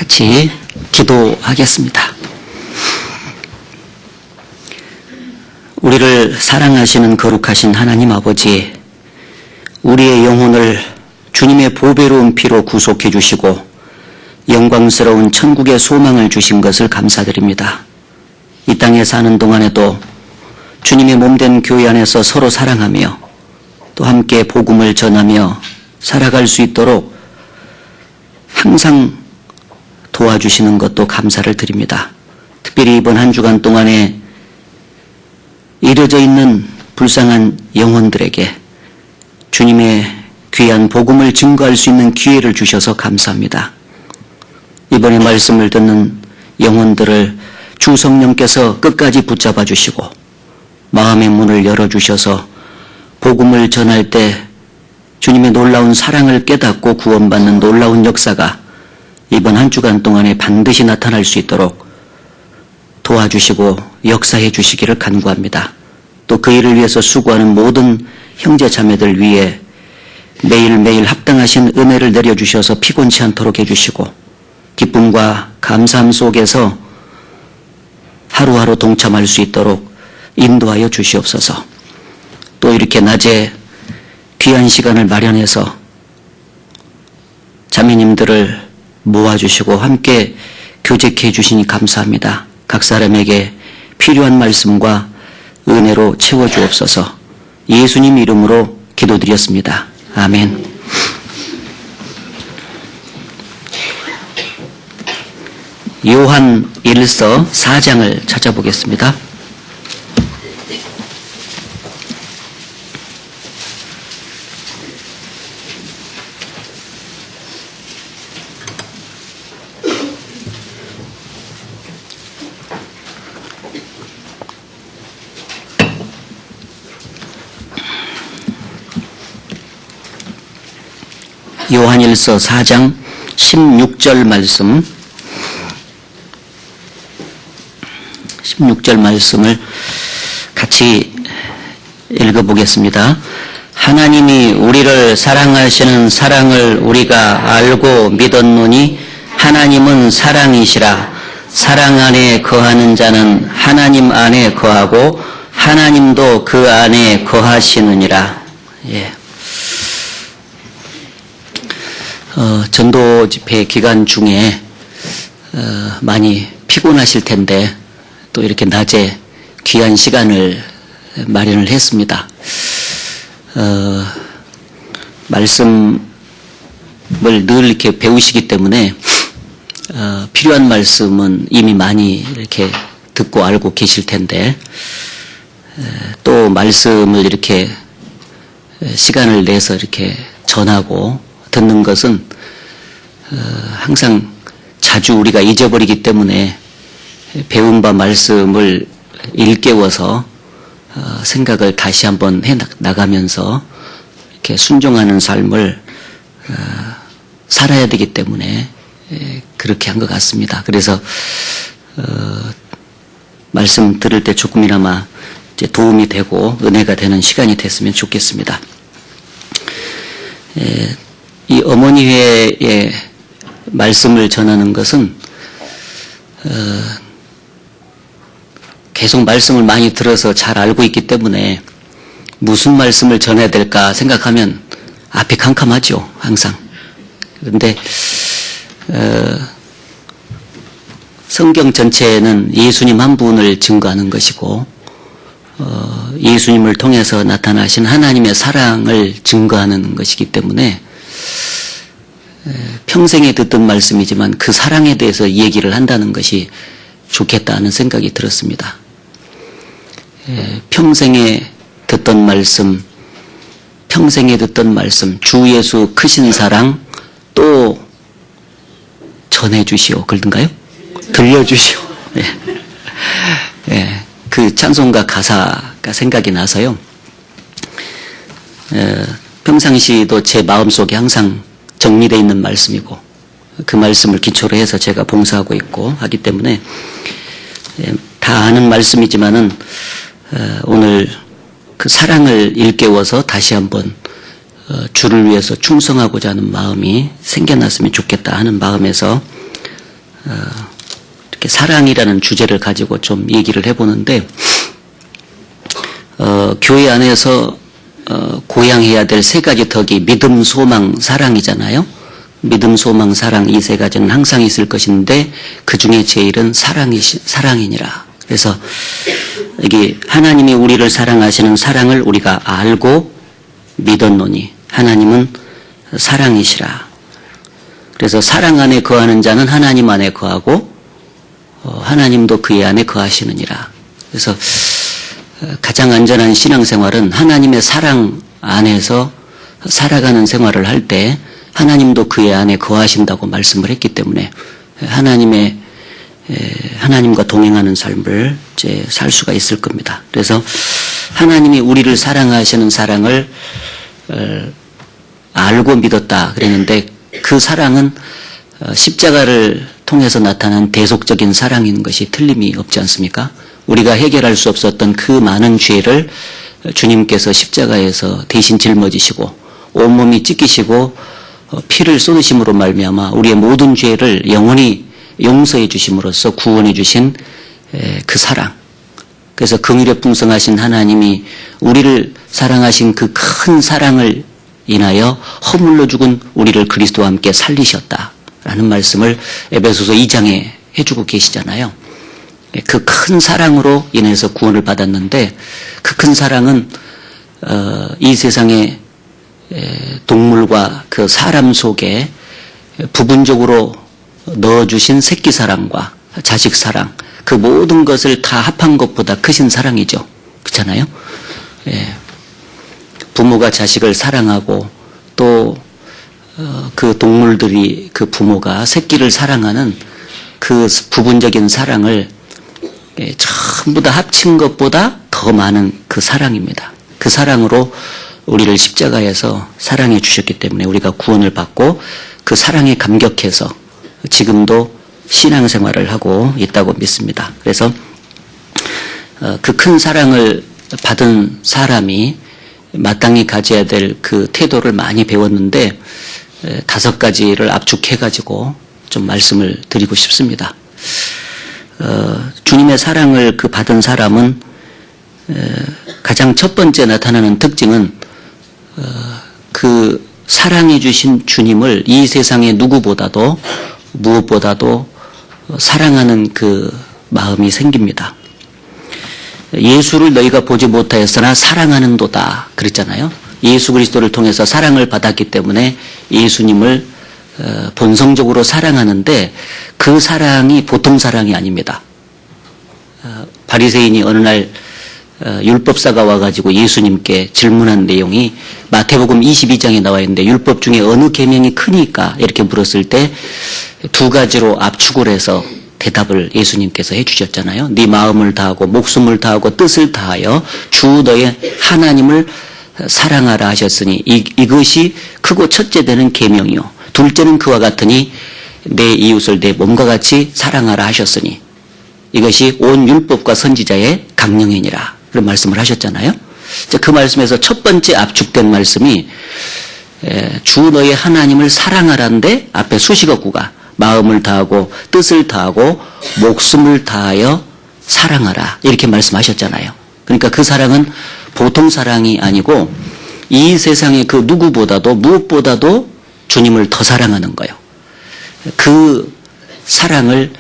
같이 기도하겠습니다. 우리를 사랑하시는 거룩하신 하나님 아버지, 우리의 영혼을 주님의 보배로운 피로 구속해 주시고 영광스러운 천국의 소망을 주신 것을 감사드립니다. 이 땅에 사는 동안에도 주님의 몸된 교회 안에서 서로 사랑하며 또 함께 복음을 전하며 살아갈 수 있도록 항상 도와주시는 것도 감사를 드립니다. 특별히 이번 한 주간 동안에 이뤄져 있는 불쌍한 영혼들에게 주님의 귀한 복음을 증거할 수 있는 기회를 주셔서 감사합니다. 이번에 말씀을 듣는 영혼들을 주 성령께서 끝까지 붙잡아 주시고 마음의 문을 열어주셔서 복음을 전할 때 주님의 놀라운 사랑을 깨닫고 구원받는 놀라운 역사가 이번 한 주간 동안에 반드시 나타날 수 있도록 도와주시고 역사해 주시기를 간구합니다. 또 그 일을 위해서 수고하는 모든 형제 자매들 위해 매일매일 합당하신 은혜를 내려주셔서 피곤치 않도록 해주시고 기쁨과 감사함 속에서 하루하루 동참할 수 있도록 인도하여 주시옵소서. 또 이렇게 낮에 귀한 시간을 마련해서 자매님들을 모아주시고 함께 교제해 주시니 감사합니다. 각 사람에게 필요한 말씀과 은혜로 채워주옵소서. 예수님 이름으로 기도드렸습니다. 아멘. 요한 1서 4장을 찾아보겠습니다. 요한일서 4장 16절 말씀 16절 말씀을 같이 읽어보겠습니다. 하나님이 우리를 사랑하시는 사랑을 우리가 알고 믿었노니 하나님은 사랑이시라. 사랑 안에 거하는 자는 하나님 안에 거하고 하나님도 그 안에 거하시느니라. 예. 전도 집회 기간 중에 많이 피곤하실 텐데 또 이렇게 낮에 귀한 시간을 마련을 했습니다. 말씀을 늘 이렇게 배우시기 때문에 필요한 말씀은 이미 많이 이렇게 듣고 알고 계실 텐데 또 말씀을 이렇게 시간을 내서 이렇게 전하고 듣는 것은 항상 자주 우리가 잊어버리기 때문에 배운 바 말씀을 일깨워서 생각을 다시 한번 해 나가면서 이렇게 순종하는 삶을 살아야 되기 때문에 그렇게 한 것 같습니다. 그래서 말씀 들을 때 조금이나마 이제 도움이 되고 은혜가 되는 시간이 됐으면 좋겠습니다. 이 어머니회의 말씀을 전하는 것은 계속 말씀을 많이 들어서 잘 알고 있기 때문에 무슨 말씀을 전해야 될까 생각하면 앞이 캄캄하죠, 항상. 그런데 성경 전체는 예수님 한 분을 증거하는 것이고 예수님을 통해서 나타나신 하나님의 사랑을 증거하는 것이기 때문에 평생에 듣던 말씀이지만 그 사랑에 대해서 얘기를 한다는 것이 좋겠다는 생각이 들었습니다. 평생에 듣던 말씀, 주 예수 크신 사랑 또 전해주시오. 그런가요? 들려주시오. 그 찬송가 가사가 생각이 나서요. 평상시도 제 마음속에 항상 정리되어 있는 말씀이고 그 말씀을 기초로 해서 제가 봉사하고 있고 하기 때문에 다 아는 말씀이지만은 오늘 그 사랑을 일깨워서 다시 한번 주를 위해서 충성하고자 하는 마음이 생겨났으면 좋겠다 하는 마음에서 이렇게 사랑이라는 주제를 가지고 좀 얘기를 해보는데, 교회 안에서 고양해야 될 세 가지 덕이 믿음, 소망, 사랑이잖아요. 믿음, 소망, 사랑 이 세 가지는 항상 있을 것인데 그 중에 제일은 사랑이니라. 그래서 여기 하나님이 우리를 사랑하시는 사랑을 우리가 알고 믿었노니 하나님은 사랑이시라. 그래서 사랑 안에 거하는 자는 하나님 안에 거하고 하나님도 그의 안에 거하시느니라. 그래서 가장 안전한 신앙생활은 하나님의 사랑 안에서 살아가는 생활을 할 때 하나님도 그의 안에 거하신다고 말씀을 했기 때문에 하나님과 동행하는 삶을 이제 살 수가 있을 겁니다. 그래서 하나님이 우리를 사랑하시는 사랑을 알고 믿었다 그랬는데 그 사랑은 십자가를 통해서 나타난 대속적인 사랑인 것이 틀림이 없지 않습니까? 우리가 해결할 수 없었던 그 많은 죄를 주님께서 십자가에서 대신 짊어지시고 온몸이 찢기시고 피를 쏟으심으로 말미암아 우리의 모든 죄를 영원히 용서해 주심으로써 구원해 주신 그 사랑. 그래서 긍휼에 풍성하신 하나님이 우리를 사랑하신 그 큰 사랑을 인하여 허물로 죽은 우리를 그리스도와 함께 살리셨다라는 말씀을 에베소서 2장에 해주고 계시잖아요. 그 큰 사랑으로 인해서 구원을 받았는데 그 큰 사랑은 이 세상의 동물과 그 사람 속에 부분적으로 넣어주신 새끼 사랑과 자식 사랑 그 모든 것을 다 합한 것보다 크신 사랑이죠. 그렇잖아요. 부모가 자식을 사랑하고 또 그 동물들이 그 부모가 새끼를 사랑하는 그 부분적인 사랑을 전부 다 합친 것보다 더 많은 그 사랑입니다. 그 사랑으로 우리를 십자가에서 사랑해 주셨기 때문에 우리가 구원을 받고 그 사랑에 감격해서 지금도 신앙생활을 하고 있다고 믿습니다. 그래서 그 큰 사랑을 받은 사람이 마땅히 가져야 될 그 태도를 많이 배웠는데 5가지를 압축해가지고 좀 말씀을 드리고 싶습니다. 주님의 사랑을 그 받은 사람은 가장 첫 번째 나타나는 특징은 그 사랑해 주신 주님을 이 세상의 누구보다도 무엇보다도 사랑하는 그 마음이 생깁니다. 예수를 너희가 보지 못하였으나 사랑하는도다 그랬잖아요. 예수 그리스도를 통해서 사랑을 받았기 때문에 예수님을 본성적으로 사랑하는데 그 사랑이 보통 사랑이 아닙니다. 바리새인이 어느 날 율법사가 와가지고 예수님께 질문한 내용이 마태복음 22장에 나와 있는데 율법 중에 어느 계명이 크니까 이렇게 물었을 때 2가지로 압축을 해서 대답을 예수님께서 해주셨잖아요. 네 마음을 다하고 목숨을 다하고 뜻을 다하여 주 너의 하나님을 사랑하라 하셨으니 이것이 크고 첫째 되는 계명이요 둘째는 그와 같으니 내 이웃을 내 몸과 같이 사랑하라 하셨으니 이것이 온 율법과 선지자의 강령이니라 그런 말씀을 하셨잖아요. 그 말씀에서 첫 번째 압축된 말씀이 주 너의 하나님을 사랑하라는데 앞에 수식어구가 마음을 다하고 뜻을 다하고 목숨을 다하여 사랑하라 이렇게 말씀하셨잖아요. 그러니까 그 사랑은 보통 사랑이 아니고 이 세상의 그 누구보다도 무엇보다도 주님을 더 사랑하는 거예요. 그 사랑을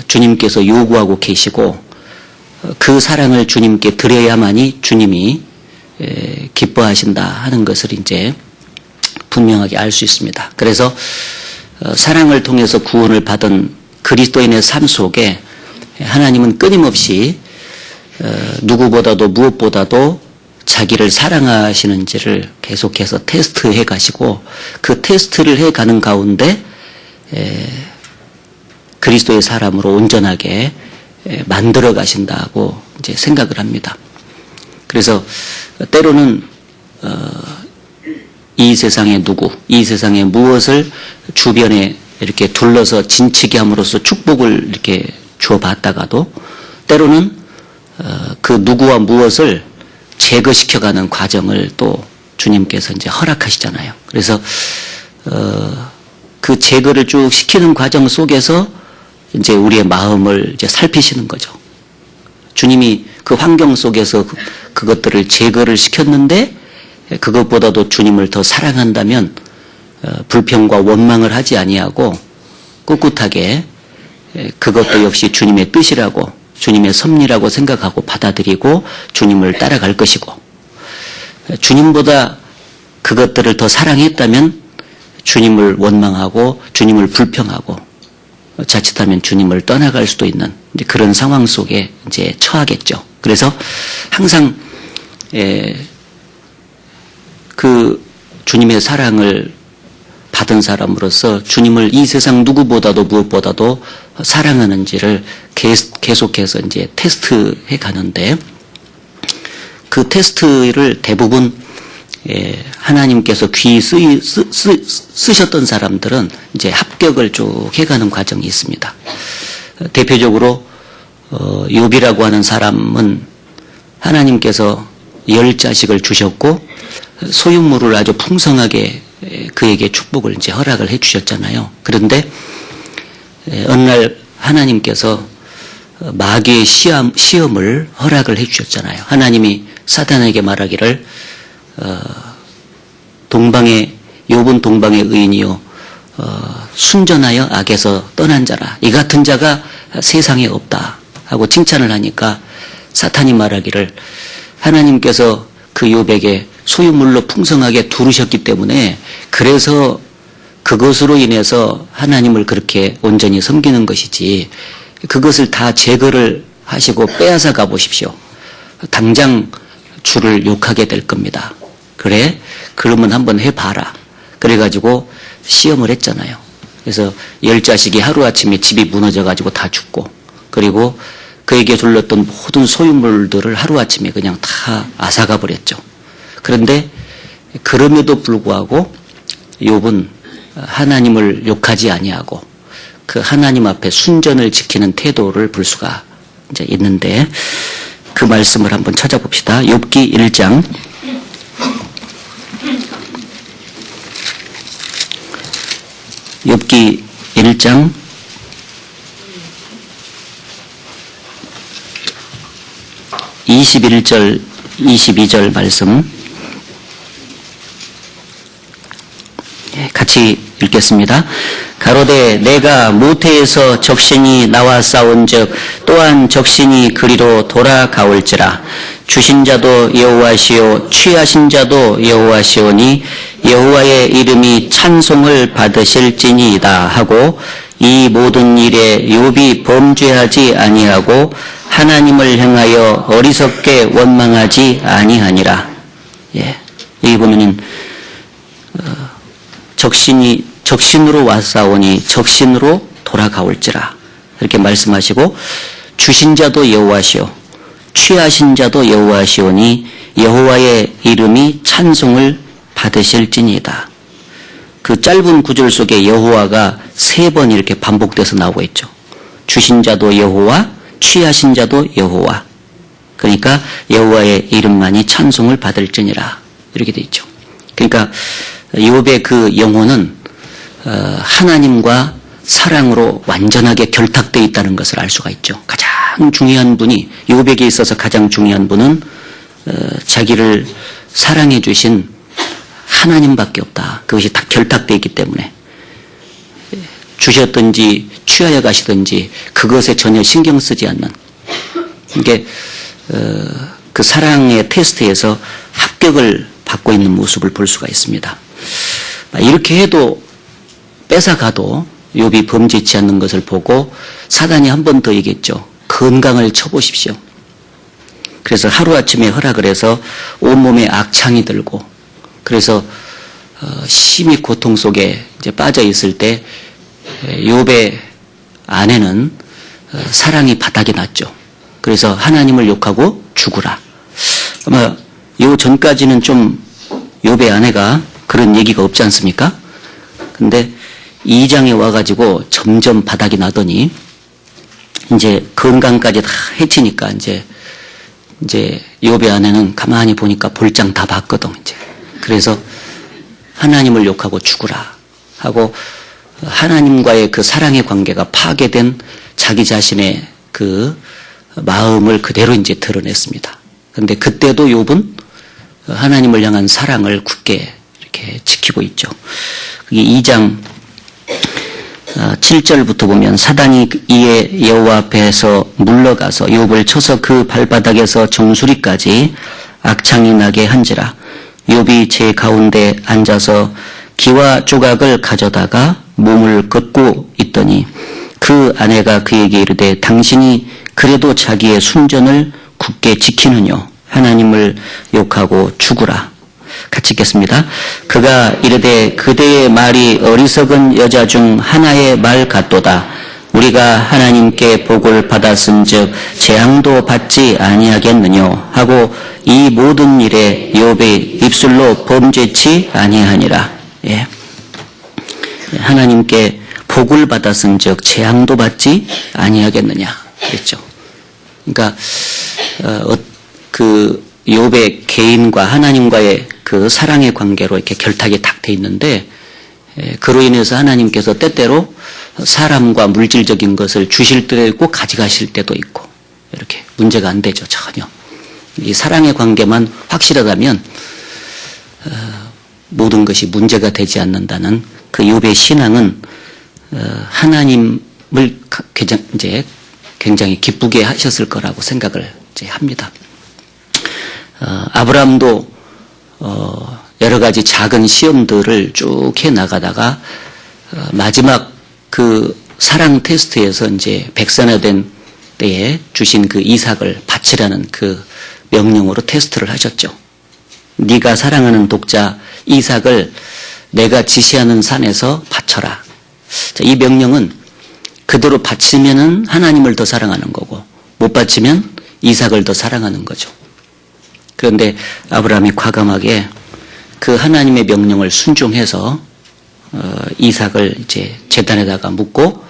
주님께서 요구하고 계시고 그 사랑을 주님께 드려야만이 주님이 기뻐하신다 하는 것을 이제 분명하게 알 수 있습니다. 그래서 사랑을 통해서 구원을 받은 그리스도인의 삶 속에 하나님은 끊임없이 누구보다도 무엇보다도 자기를 사랑하시는지를 계속해서 테스트해 가시고 그 테스트를 해 가는 가운데 그리스도의 사람으로 온전하게 만들어 가신다고 이제 생각을 합니다. 그래서 때로는 이 세상의 누구, 이 세상의 무엇을 주변에 이렇게 둘러서 진치게 함으로써 축복을 이렇게 주어봤다가도 때로는 그 누구와 무엇을 제거시켜가는 과정을 또 주님께서 이제 허락하시잖아요. 그래서 그 제거를 쭉 시키는 과정 속에서 이제 우리의 마음을 이제 살피시는 거죠. 주님이 그 환경 속에서 그것들을 제거를 시켰는데 그것보다도 주님을 더 사랑한다면 불평과 원망을 하지 아니하고 꿋꿋하게 그것도 역시 주님의 뜻이라고 주님의 섭리라고 생각하고 받아들이고 주님을 따라갈 것이고, 주님보다 그것들을 더 사랑했다면 주님을 원망하고 주님을 불평하고 자칫하면 주님을 떠나갈 수도 있는 이제 그런 상황 속에 이제 처하겠죠. 그래서 항상 그 주님의 사랑을 받은 사람으로서 주님을 이 세상 누구보다도 무엇보다도 사랑하는지를 계속해서 이제 테스트해 가는데, 그 테스트를 대부분 하나님께서 귀히 쓰셨던 사람들은 이제 합격을 쭉 해가는 과정이 있습니다. 대표적으로 욥이라고 하는 사람은 하나님께서 10자식을 주셨고 소유물을 아주 풍성하게 그에게 축복을 이제 허락을 해 주셨잖아요. 그런데 어느 날 하나님께서 마귀의 시험을 허락을 해 주셨잖아요. 하나님이 사탄에게 말하기를 욥은 동방의 의인이요 순전하여 악에서 떠난 자라, 이 같은 자가 세상에 없다 하고 칭찬을 하니까 사탄이 말하기를 하나님께서 그 욥에게 소유물로 풍성하게 두르셨기 때문에 그래서 그것으로 인해서 하나님을 그렇게 온전히 섬기는 것이지, 그것을 다 제거를 하시고 빼앗아 가보십시오. 당장 주를 욕하게 될 겁니다. 그래? 그러면 한번 해봐라. 그래가지고 시험을 했잖아요. 그래서 10자식이 하루아침에 집이 무너져가지고 다 죽고, 그리고 그에게 둘렀던 모든 소유물들을 하루아침에 그냥 다 앗아가 버렸죠. 그런데 그럼에도 불구하고 욥은 하나님을 욕하지 아니하고 그 하나님 앞에 순전을 지키는 태도를 볼 수가 이제 있는데, 그 말씀을 한번 찾아봅시다. 욥기 1장. 욥기 1장 21절 22절 말씀 같이 읽겠습니다. 가로되 내가 모태에서 적신이 나와 싸운즉 또한 적신이 그리로 돌아가올지라. 주신 자도 여호와시요 취하신 자도 여호와시오니 여호와의 이름이 찬송을 받으실지니이다 하고, 이 모든 일에 욥이 범죄하지 아니하고 하나님을 향하여 어리석게 원망하지 아니하니라. 여기 보면은 적신으로 왔사오니 적신으로 돌아가올지라 이렇게 말씀하시고, 주신 자도 여호와시오 취하신 자도 여호와시오니 여호와의 이름이 찬송을 받으실지니이다. 그 짧은 구절 속에 여호와가 3번 이렇게 반복돼서 나오고 있죠. 주신 자도 여호와, 취하신 자도 여호와. 그러니까 여호와의 이름만이 찬송을 받을지니라 이렇게 돼 있죠. 그러니까 욥의 그 영혼은 하나님과 사랑으로 완전하게 결탁되어 있다는 것을 알 수가 있죠. 가장 중요한 분이, 욥에게 있어서 가장 중요한 분은 자기를 사랑해 주신 하나님밖에 없다. 그것이 다 결탁되어 있기 때문에 주셨든지 취하여 가시든지 그것에 전혀 신경 쓰지 않는, 이게 그 사랑의 테스트에서 합격을 받고 있는 모습을 볼 수가 있습니다. 이렇게 해도 뺏어가도 욥이 범죄치 않는 것을 보고 사단이 한 번 더 얘기했죠. 건강을 쳐보십시오. 그래서 하루아침에 허락을 해서 온몸에 악창이 들고, 그래서 심히 고통 속에 이제 빠져 있을 때 욥의 아내는 사랑이 바닥이 났죠. 그래서 하나님을 욕하고 죽으라. 아마 요 전까지는 좀 욥의 아내가 그런 얘기가 없지 않습니까? 근데 2장에 와가지고 점점 바닥이 나더니 이제 건강까지 다 해치니까 이제 욥의 아내는 가만히 보니까 볼장 다 봤거든 이제. 그래서 하나님을 욕하고 죽으라 하고 하나님과의 그 사랑의 관계가 파괴된 자기 자신의 그 마음을 그대로 이제 드러냈습니다. 그런데 그때도 욥은 하나님을 향한 사랑을 굳게 이렇게 지키고 있죠. 그게 2장 7절부터 보면 사단이 이에 여호와 앞에서 물러가서 욥을 쳐서 그 발바닥에서 정수리까지 악창이 나게 한지라. 욥이 제 가운데 앉아서 기와 조각을 가져다가 몸을 걷고 있더니 그 아내가 그에게 이르되 당신이 그래도 자기의 순전을 굳게 지키느뇨. 하나님을 욕하고 죽으라. 같이 읽겠습니다. 그가 이르되 그대의 말이 어리석은 여자 중 하나의 말 같도다. 우리가 하나님께 복을 받았은즉 재앙도 받지 아니하겠느뇨 하고 이 모든 일에 욥의 입술로 범죄치 아니하니라. 예. 하나님께 복을 받았은즉 재앙도 받지 아니하겠느냐 그랬죠. 그러니까 그 욥의 개인과 하나님과의 그 사랑의 관계로 이렇게 결탁이 딱 돼 있는데 그로 인해서 하나님께서 때때로 사람과 물질적인 것을 주실 때도 있고 가져가실 때도 있고 이렇게 문제가 안 되죠. 전혀. 이 사랑의 관계만 확실하다면 모든 것이 문제가 되지 않는다는 그 욥의 신앙은 하나님을 이제 굉장히 기쁘게 하셨을 거라고 생각을 이제 합니다. 아브라함도 여러 가지 작은 시험들을 쭉 해 나가다가 마지막 그 사랑 테스트에서 이제 백산화된 때에 주신 그 이삭을 바치라는 그 명령으로 테스트를 하셨죠. 네가 사랑하는 독자 이삭을 내가 지시하는 산에서 바쳐라. 자, 이 명령은 그대로 바치면은 하나님을 더 사랑하는 거고 못 바치면 이삭을 더 사랑하는 거죠. 그런데 아브라함이 과감하게 그 하나님의 명령을 순종해서 이삭을 이제 제단에다가 묻고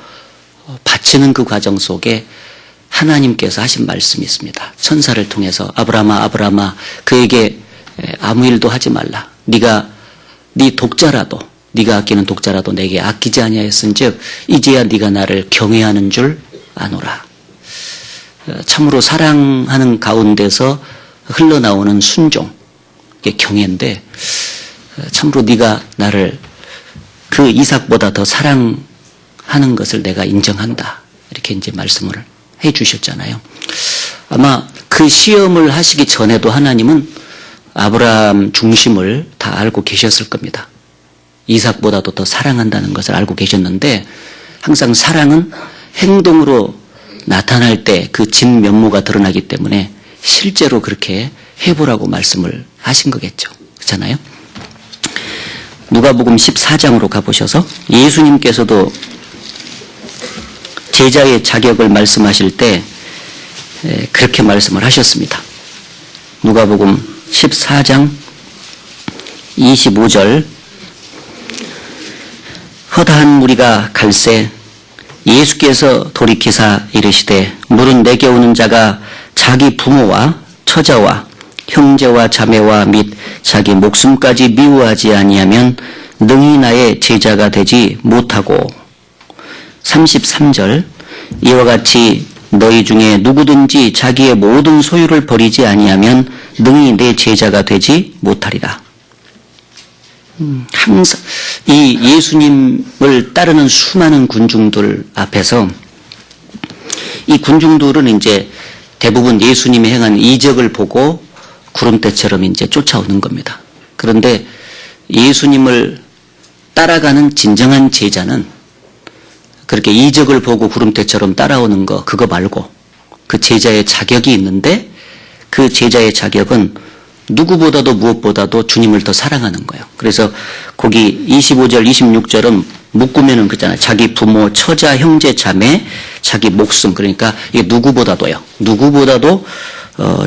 바치는 그 과정 속에 하나님께서 하신 말씀이 있습니다. 천사를 통해서 아브라함아 아브라함아 그에게 아무 일도 하지 말라. 네가 네 독자라도 네가 아끼는 독자라도 내게 아끼지 아니하였은즉 이제야 네가 나를 경외하는 줄 아노라. 참으로 사랑하는 가운데서 흘러나오는 순종, 이게 경외인데 참으로 네가 나를 그 이삭보다 더 사랑하는 것을 내가 인정한다. 이렇게 이제 말씀을 해 주셨잖아요. 아마 그 시험을 하시기 전에도 하나님은 아브라함 중심을 다 알고 계셨을 겁니다. 이삭보다도 더 사랑한다는 것을 알고 계셨는데 항상 사랑은 행동으로 나타날 때 그 진면모가 드러나기 때문에 실제로 그렇게 해보라고 말씀을 하신 거겠죠. 그렇잖아요. 누가복음 14장으로 가보셔서 예수님께서도 제자의 자격을 말씀하실 때 그렇게 말씀을 하셨습니다. 누가복음 14장 25절 허다한 무리가 갈새 예수께서 돌이키사 이르시되 물은 내게 오는 자가 자기 부모와 처자와 형제와 자매와 및 자기 목숨까지 미워하지 아니하면 능히 나의 제자가 되지 못하고 33절 이와 같이 너희 중에 누구든지 자기의 모든 소유를 버리지 아니하면 능히 내 제자가 되지 못하리라. 항상 이 예수님을 따르는 수많은 군중들 앞에서 이 군중들은 이제 대부분 예수님이 행한 이적을 보고 구름대처럼 이제 쫓아오는 겁니다. 그런데 예수님을 따라가는 진정한 제자는 그렇게 이적을 보고 구름대처럼 따라오는 거 그거 말고 그 제자의 자격이 있는데 그 제자의 자격은 누구보다도 무엇보다도 주님을 더 사랑하는 거예요. 그래서 거기 25절 26절은 묶으면은 그잖아요. 자기 부모, 처자, 형제, 자매, 자기 목숨. 그러니까 이게 누구보다도요. 누구보다도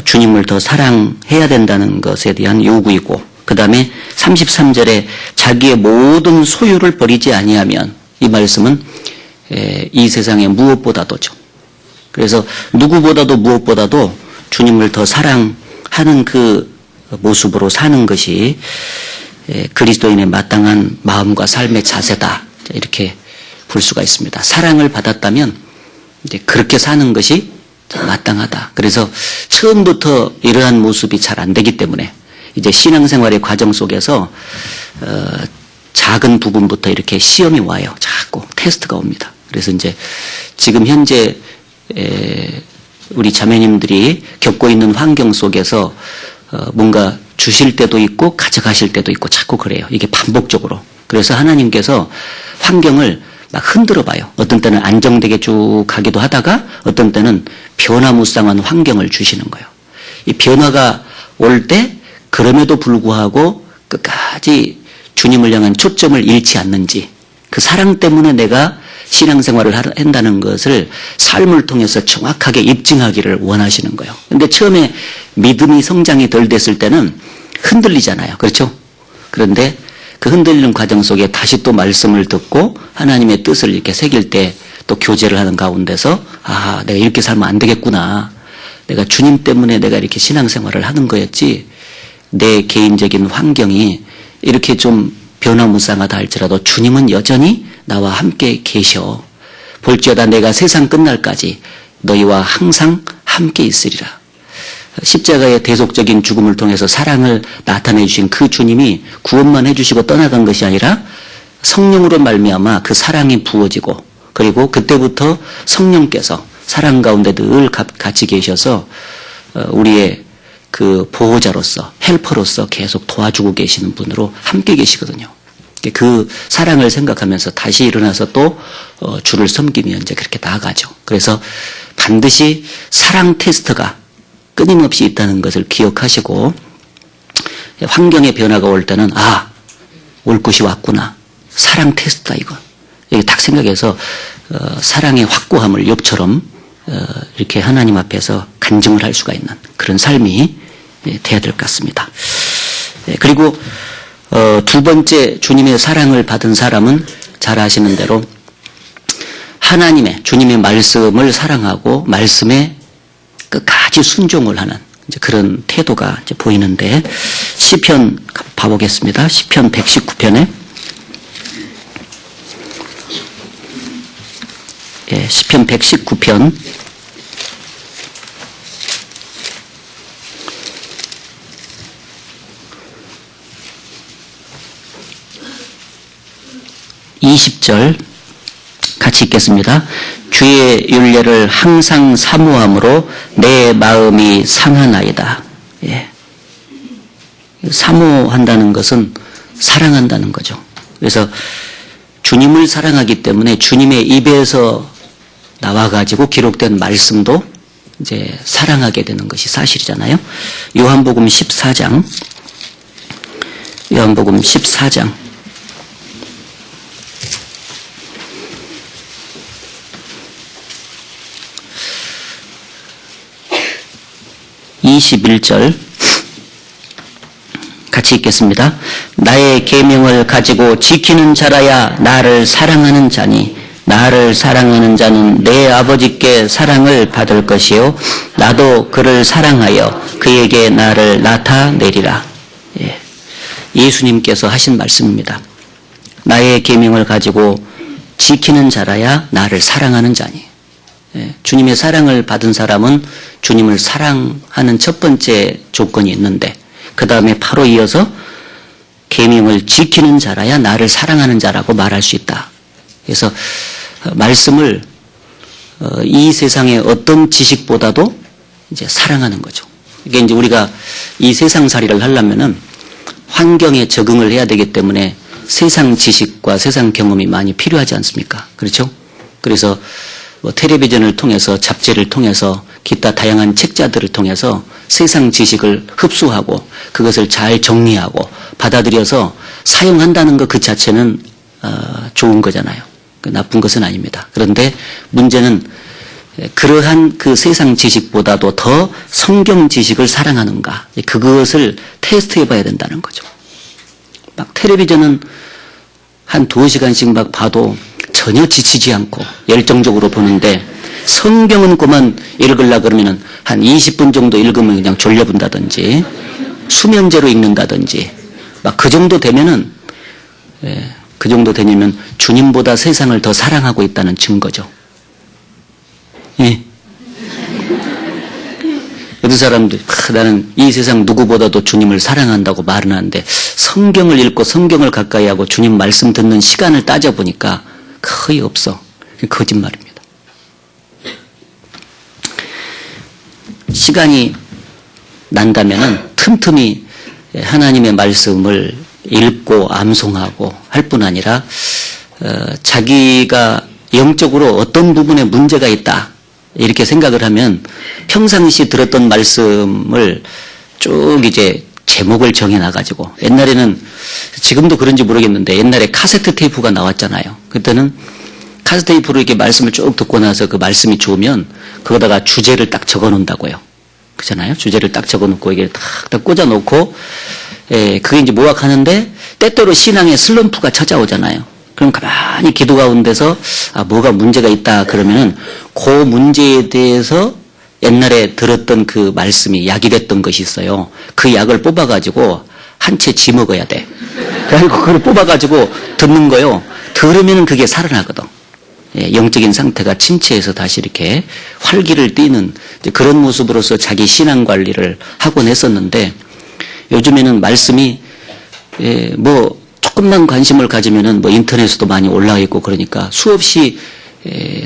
주님을 더 사랑해야 된다는 것에 대한 요구이고 그 다음에 33절에 자기의 모든 소유를 버리지 아니하면 이 말씀은 이 세상의 무엇보다도죠. 그래서 누구보다도 무엇보다도 주님을 더 사랑하는 그 모습으로 사는 것이 그리스도인의 마땅한 마음과 삶의 자세다. 이렇게 볼 수가 있습니다. 사랑을 받았다면 이제 그렇게 사는 것이 마땅하다. 그래서 처음부터 이러한 모습이 잘 안 되기 때문에 이제 신앙생활의 과정 속에서 작은 부분부터 이렇게 시험이 와요. 자꾸 테스트가 옵니다. 그래서 이제 지금 현재 우리 자매님들이 겪고 있는 환경 속에서 뭔가 주실 때도 있고 가져가실 때도 있고 자꾸 그래요. 이게 반복적으로. 그래서 하나님께서 환경을 막 흔들어 봐요. 어떤 때는 안정되게 쭉 가기도 하다가 어떤 때는 변화무쌍한 환경을 주시는 거예요. 이 변화가 올 때 그럼에도 불구하고 끝까지 주님을 향한 초점을 잃지 않는지, 그 사랑 때문에 내가 신앙생활을 한다는 것을 삶을 통해서 정확하게 입증하기를 원하시는 거예요. 근데 처음에 믿음이 성장이 덜 됐을 때는 흔들리잖아요. 그렇죠? 그런데 그 흔들리는 과정 속에 다시 또 말씀을 듣고 하나님의 뜻을 이렇게 새길 때 또 교제를 하는 가운데서 아, 내가 이렇게 살면 안 되겠구나. 내가 주님 때문에 내가 이렇게 신앙생활을 하는 거였지 내 개인적인 환경이 이렇게 좀 변화무쌍하다 할지라도 주님은 여전히 나와 함께 계셔. 볼지어다 내가 세상 끝날까지 너희와 항상 함께 있으리라. 십자가의 대속적인 죽음을 통해서 사랑을 나타내 주신 그 주님이 구원만 해주시고 떠나간 것이 아니라 성령으로 말미암아 그 사랑이 부어지고 그리고 그때부터 성령께서 사랑 가운데 늘 같이 계셔서 우리의 그 보호자로서 헬퍼로서 계속 도와주고 계시는 분으로 함께 계시거든요. 그 사랑을 생각하면서 다시 일어나서 또 주를 섬기며 이제 그렇게 나아가죠. 그래서 반드시 사랑 테스트가 끊임없이 있다는 것을 기억하시고 환경의 변화가 올 때는 아, 올 것이 왔구나. 사랑 테스트다 이거. 이렇게 딱 생각해서 사랑의 확고함을 욥처럼 이렇게 하나님 앞에서 간증을 할 수가 있는 그런 삶이 돼야 될 것 같습니다. 그리고 두 번째 주님의 사랑을 받은 사람은 잘 아시는 대로 하나님의 주님의 말씀을 사랑하고 말씀에 끝까지 순종을 하는 이제 그런 태도가 이제 보이는데 시편 봐보겠습니다. 시편 119편에 시편 119편 20절 같이 읽겠습니다. 주의 율례를 항상 사모함으로 내 마음이 상하나이다. 예. 사모한다는 것은 사랑한다는 거죠. 그래서 주님을 사랑하기 때문에 주님의 입에서 나와가지고 기록된 말씀도 이제 사랑하게 되는 것이 사실이잖아요. 요한복음 14장. 21절 같이 읽겠습니다. 나의 계명을 가지고 지키는 자라야 나를 사랑하는 자니 나를 사랑하는 자는 내 아버지께 사랑을 받을 것이요 나도 그를 사랑하여 그에게 나를 나타내리라. 예. 예수님께서 하신 말씀입니다. 나의 계명을 가지고 지키는 자라야 나를 사랑하는 자니. 예. 주님의 사랑을 받은 사람은 주님을 사랑하는 첫 번째 조건이 있는데 그 다음에 바로 이어서 계명을 지키는 자라야 나를 사랑하는 자라고 말할 수 있다. 그래서 말씀을 이 세상의 어떤 지식보다도 이제 사랑하는 거죠. 이게 이제 우리가 이 세상살이를 하려면은 환경에 적응을 해야 되기 때문에 세상 지식과 세상 경험이 많이 필요하지 않습니까? 그렇죠? 그래서 뭐 텔레비전을 통해서 잡지를 통해서 기타 다양한 책자들을 통해서 세상 지식을 흡수하고 그것을 잘 정리하고 받아들여서 사용한다는 것 그 자체는 좋은 거잖아요. 나쁜 것은 아닙니다. 그런데 문제는 그러한 그 세상 지식보다도 더 성경 지식을 사랑하는가 그것을 테스트해 봐야 된다는 거죠. 막 텔레비전은 한 2시간씩 막 봐도 전혀 지치지 않고 열정적으로 보는데 성경은 그만 읽으려고 그러면은 한 20분 정도 읽으면 그냥 졸려본다든지 수면제로 읽는다든지 막 그 정도 되면은 그 정도 되냐면 주님보다 세상을 더 사랑하고 있다는 증거죠. 예. 어떤 사람들 나는 이 세상 누구보다도 주님을 사랑한다고 말은 하는데 성경을 읽고 성경을 가까이 하고 주님 말씀 듣는 시간을 따져보니까 거의 없어. 거짓말입니다. 시간이 난다면은 틈틈이 하나님의 말씀을 읽고 암송하고 할 뿐 아니라 자기가 영적으로 어떤 부분에 문제가 있다 이렇게 생각을 하면 평상시 들었던 말씀을 쭉 이제 제목을 정해놔가지고 옛날에는 지금도 그런지 모르겠는데 옛날에 카세트 테이프가 나왔잖아요. 그때는 카세트 테이프로 이렇게 말씀을 쭉 듣고 나서 그 말씀이 좋으면 그거다가 주제를 딱 적어놓는다고요. 그렇잖아요. 주제를 딱 적어놓고 이게 딱 꽂아놓고 그게 이제 모학하는데 때때로 신앙의 슬럼프가 찾아오잖아요. 그럼 가만히 기도 가운데서 뭐가 문제가 있다 그러면은 그 문제에 대해서 옛날에 들었던 그 말씀이 약이 됐던 것이 있어요. 그 약을 뽑아가지고 한 채 쥐먹어야 돼. 그리고 그걸 뽑아가지고 듣는 거요. 들으면 그게 살아나거든. 영적인 상태가 침체해서 다시 이렇게 활기를 띠는 그런 모습으로서 자기 신앙 관리를 하곤 했었는데 요즘에는 말씀이 뭐 조금만 관심을 가지면은 뭐 인터넷에도 많이 올라와 있고 그러니까 수없이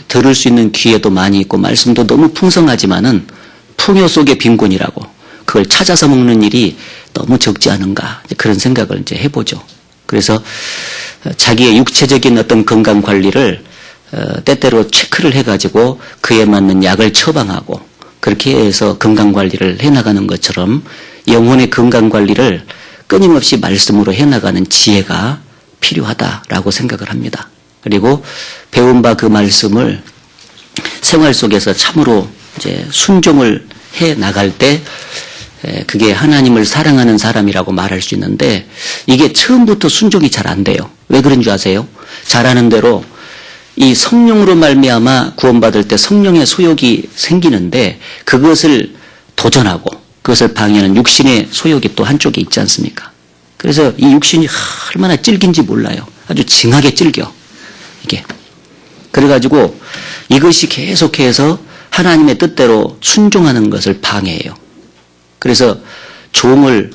들을 수 있는 기회도 많이 있고 말씀도 너무 풍성하지만은 풍요 속의 빈곤이라고 그걸 찾아서 먹는 일이 너무 적지 않은가 그런 생각을 이제 해보죠. 그래서 자기의 육체적인 어떤 건강 관리를 때때로 체크를 해가지고 그에 맞는 약을 처방하고 그렇게 해서 건강 관리를 해나가는 것처럼 영혼의 건강 관리를 끊임없이 말씀으로 해나가는 지혜가 필요하다라고 생각을 합니다. 그리고 배운 바 그 말씀을 생활 속에서 참으로 이제 순종을 해 나갈 때 그게 하나님을 사랑하는 사람이라고 말할 수 있는데 이게 처음부터 순종이 잘 안 돼요. 왜 그런 줄 아세요? 잘 아는 대로 이 성령으로 말미암아 구원받을 때 성령의 소욕이 생기는데 그것을 도전하고 그것을 방해하는 육신의 소욕이 또 한쪽에 있지 않습니까? 그래서 이 육신이 얼마나 찔긴지 몰라요. 아주 징하게 찔겨. 이게. 그래가지고 이것이 계속해서 하나님의 뜻대로 순종하는 것을 방해해요. 그래서 종을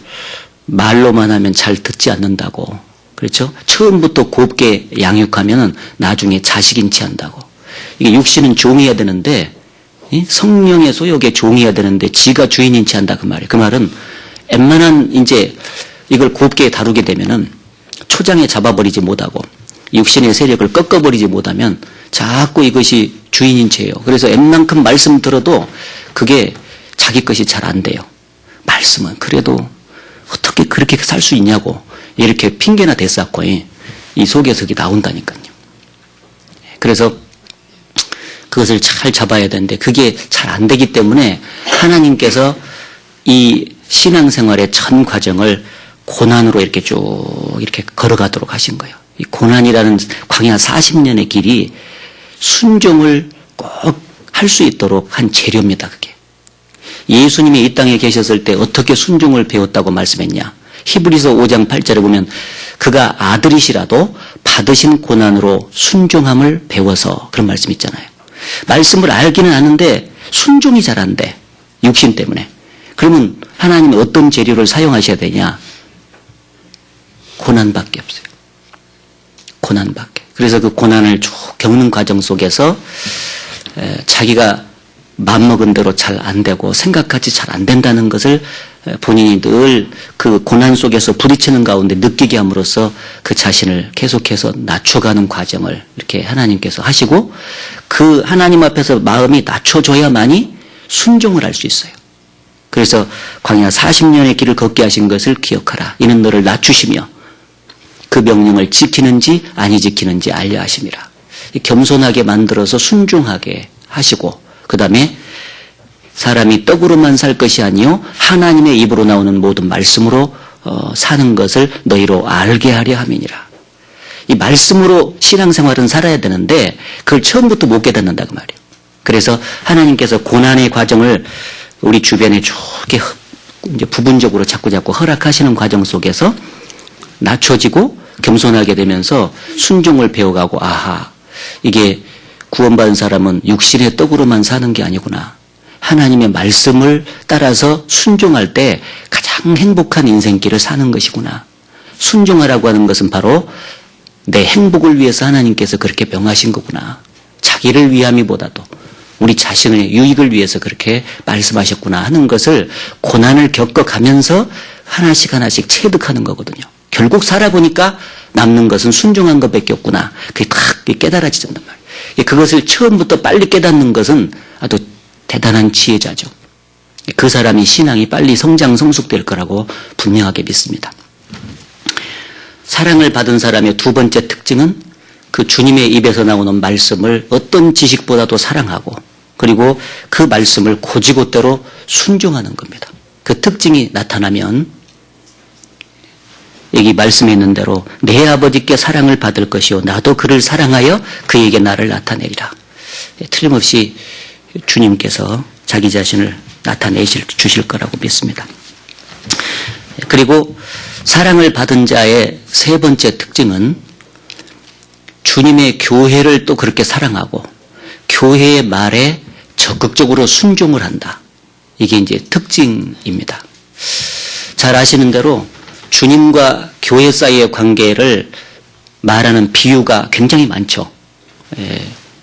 말로만 하면 잘 듣지 않는다고. 그렇죠? 처음부터 곱게 양육하면 나중에 자식인 체 한다고. 이게 육신은 종이어야 되는데 성령의 소욕에 종이어야 되는데 지가 주인인 체 한다 그 말이에요. 그 말은 웬만한 이제 이걸 곱게 다루게 되면은 초장에 잡아버리지 못하고 육신의 세력을 꺾어버리지 못하면 자꾸 이것이 주인인 체예요. 그래서 웬만큼 말씀 들어도 그게 자기 것이 잘 안 돼요. 말씀은 그래도 어떻게 그렇게 살 수 있냐고 이렇게 핑계나 대쌌고 이 속에서 그게 나온다니까요. 그래서 그것을 잘 잡아야 되는데 그게 잘 안 되기 때문에 하나님께서 이 신앙생활의 전 과정을 고난으로 이렇게 쭉 이렇게 걸어가도록 하신 거예요. 이 고난이라는 광야 40년의 길이 순종을 꼭 할 수 있도록 한 재료입니다. 그게. 예수님이 이 땅에 계셨을 때 어떻게 순종을 배웠다고 말씀했냐. 히브리서 5장 8절에 보면 그가 아들이시라도 받으신 고난으로 순종함을 배워서 그런 말씀 있잖아요. 말씀을 알기는 아는데 순종이 잘 안 돼. 육신 때문에. 그러면 하나님이 어떤 재료를 사용하셔야 되냐. 고난밖에 없어요. 고난밖에. 그래서 그 고난을 쭉 겪는 과정 속에서 자기가 맘먹은 대로 잘 안 되고 생각하지 잘 안 된다는 것을 본인이 늘 그 고난 속에서 부딪히는 가운데 느끼게 함으로써 그 자신을 계속해서 낮춰가는 과정을 이렇게 하나님께서 하시고 그 하나님 앞에서 마음이 낮춰져야만이 순종을 할 수 있어요. 그래서 광야 40년의 길을 걷게 하신 것을 기억하라. 이는 너를 낮추시며 그 명령을 지키는지 아니 지키는지 알려 하심이라. 겸손하게 만들어서 순종하게 하시고 그 다음에 사람이 떡으로만 살 것이 아니요 하나님의 입으로 나오는 모든 말씀으로 사는 것을 너희로 알게 하려 함이니라. 이 말씀으로 신앙생활은 살아야 되는데 그걸 처음부터 못 깨닫는다 그 말이에요. 그래서 하나님께서 고난의 과정을 우리 주변에 쭉 이제 부분적으로 자꾸 허락하시는 과정 속에서 낮춰지고 겸손하게 되면서 순종을 배워가고 아하, 이게 구원받은 사람은 육신의 떡으로만 사는 게 아니구나. 하나님의 말씀을 따라서 순종할 때 가장 행복한 인생길을 사는 것이구나. 순종하라고 하는 것은 바로 내 행복을 위해서 하나님께서 그렇게 명하신 거구나. 자기를 위함이보다도 우리 자신의 유익을 위해서 그렇게 말씀하셨구나 하는 것을 고난을 겪어가면서 하나씩 하나씩 체득하는 거거든요. 결국 살아보니까 남는 것은 순종한 것밖에 없구나. 그게 딱 깨달아지단 말이에요. 그것을 처음부터 빨리 깨닫는 것은 아주 대단한 지혜자죠. 그 사람이 신앙이 빨리 성장 성숙될 거라고 분명하게 믿습니다. 사랑을 받은 사람의 두 번째 특징은 그 주님의 입에서 나오는 말씀을 어떤 지식보다도 사랑하고 그리고 그 말씀을 곧이곧대로 순종하는 겁니다. 그 특징이 나타나면 여기 말씀에 있는 대로 내 아버지께 사랑을 받을 것이요 나도 그를 사랑하여 그에게 나를 나타내리라. 틀림없이 주님께서 자기 자신을 주실 거라고 믿습니다. 그리고 사랑을 받은 자의 세 번째 특징은 주님의 교회를 또 그렇게 사랑하고 교회의 말에 적극적으로 순종을 한다. 이게 이제 특징입니다. 잘 아시는 대로 주님과 교회 사이의 관계를 말하는 비유가 굉장히 많죠.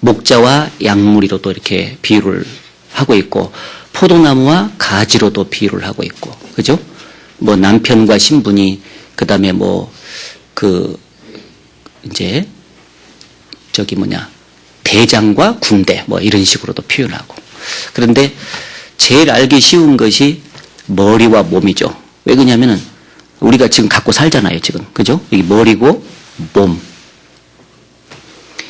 목자와 양무리로도 이렇게 비유를 하고 있고 포도나무와 가지로도 비유를 하고 있고 그죠? 뭐 남편과 신부니 그다음에 이제 대장과 군대 뭐 이런 식으로도 표현하고 그런데 제일 알기 쉬운 것이 머리와 몸이죠. 왜 그러냐면은 우리가 지금 갖고 살잖아요, 지금. 그죠? 여기 머리고 몸.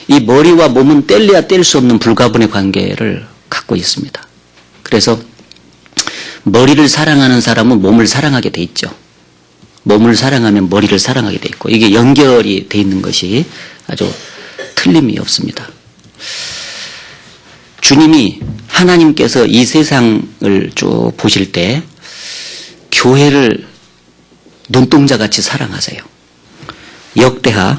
이 머리와 몸은 뗄래야 뗄 수 없는 불가분의 관계를 갖고 있습니다. 그래서 머리를 사랑하는 사람은 몸을 사랑하게 돼 있죠. 몸을 사랑하면 머리를 사랑하게 돼 있고 이게 연결이 돼 있는 것이 아주 틀림이 없습니다. 주님이 하나님께서 이 세상을 쭉 보실 때 교회를 눈동자같이 사랑하세요. 역대하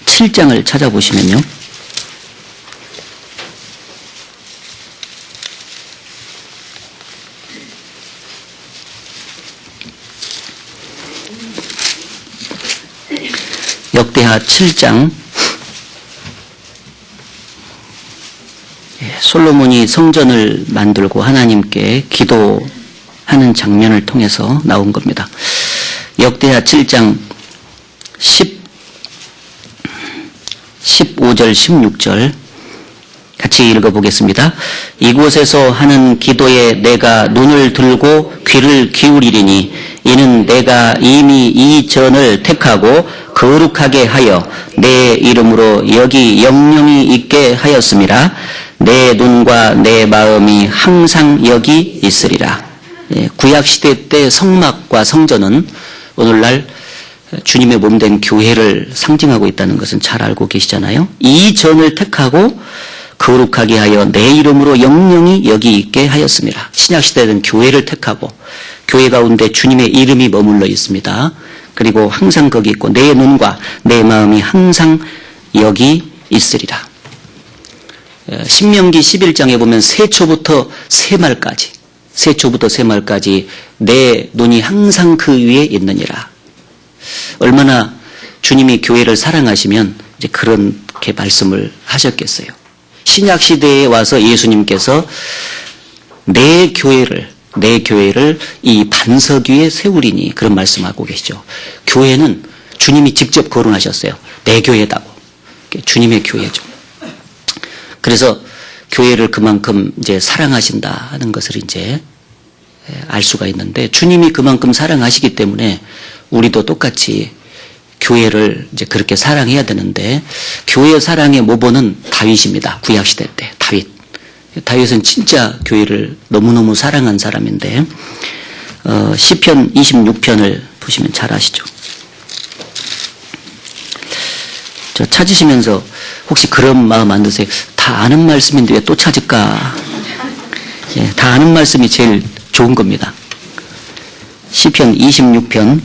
7장을 찾아보시면요. 역대하 7장 솔로몬이 성전을 만들고 하나님께 기도하는 장면을 통해서 나온 겁니다. 역대하 7장 15절 16절 같이 읽어보겠습니다. 이곳에서 하는 기도에 내가 눈을 들고 귀를 기울이리니 이는 내가 이미 이 전을 택하고 거룩하게 하여 내 이름으로 여기 영영이 있게 하였음이라. 내 눈과 내 마음이 항상 여기 있으리라. 구약시대 때 성막과 성전은 오늘날 주님의 몸된 교회를 상징하고 있다는 것은 잘 알고 계시잖아요. 이 전을 택하고 거룩하게 하여 내 이름으로 영영이 여기 있게 하였습니다. 신약시대는 교회를 택하고 교회 가운데 주님의 이름이 머물러 있습니다. 그리고 항상 거기 있고 내 눈과 내 마음이 항상 여기 있으리라. 신명기 11장에 보면 세초부터 세말까지 내 눈이 항상 그 위에 있느니라. 얼마나 주님이 교회를 사랑하시면 이제 그렇게 말씀을 하셨겠어요. 신약 시대에 와서 예수님께서 내 교회를 이 반석 위에 세우리니 그런 말씀하고 계시죠. 교회는 주님이 직접 거론하셨어요. 내 교회다고. 주님의 교회죠. 그래서 교회를 그만큼 이제 사랑하신다 하는 것을 이제 알 수가 있는데 주님이 그만큼 사랑하시기 때문에 우리도 똑같이 교회를 이제 그렇게 사랑해야 되는데 교회 사랑의 모본은 다윗입니다. 구약시대 때 다윗은 진짜 교회를 너무너무 사랑한 사람인데 시편 26편을 보시면 잘 아시죠. 저 찾으시면서 혹시 그런 마음 안 드세요? 다 아는 말씀인데 왜 또 찾을까? 다 아는 말씀이 제일 좋은 겁니다. 시편 26편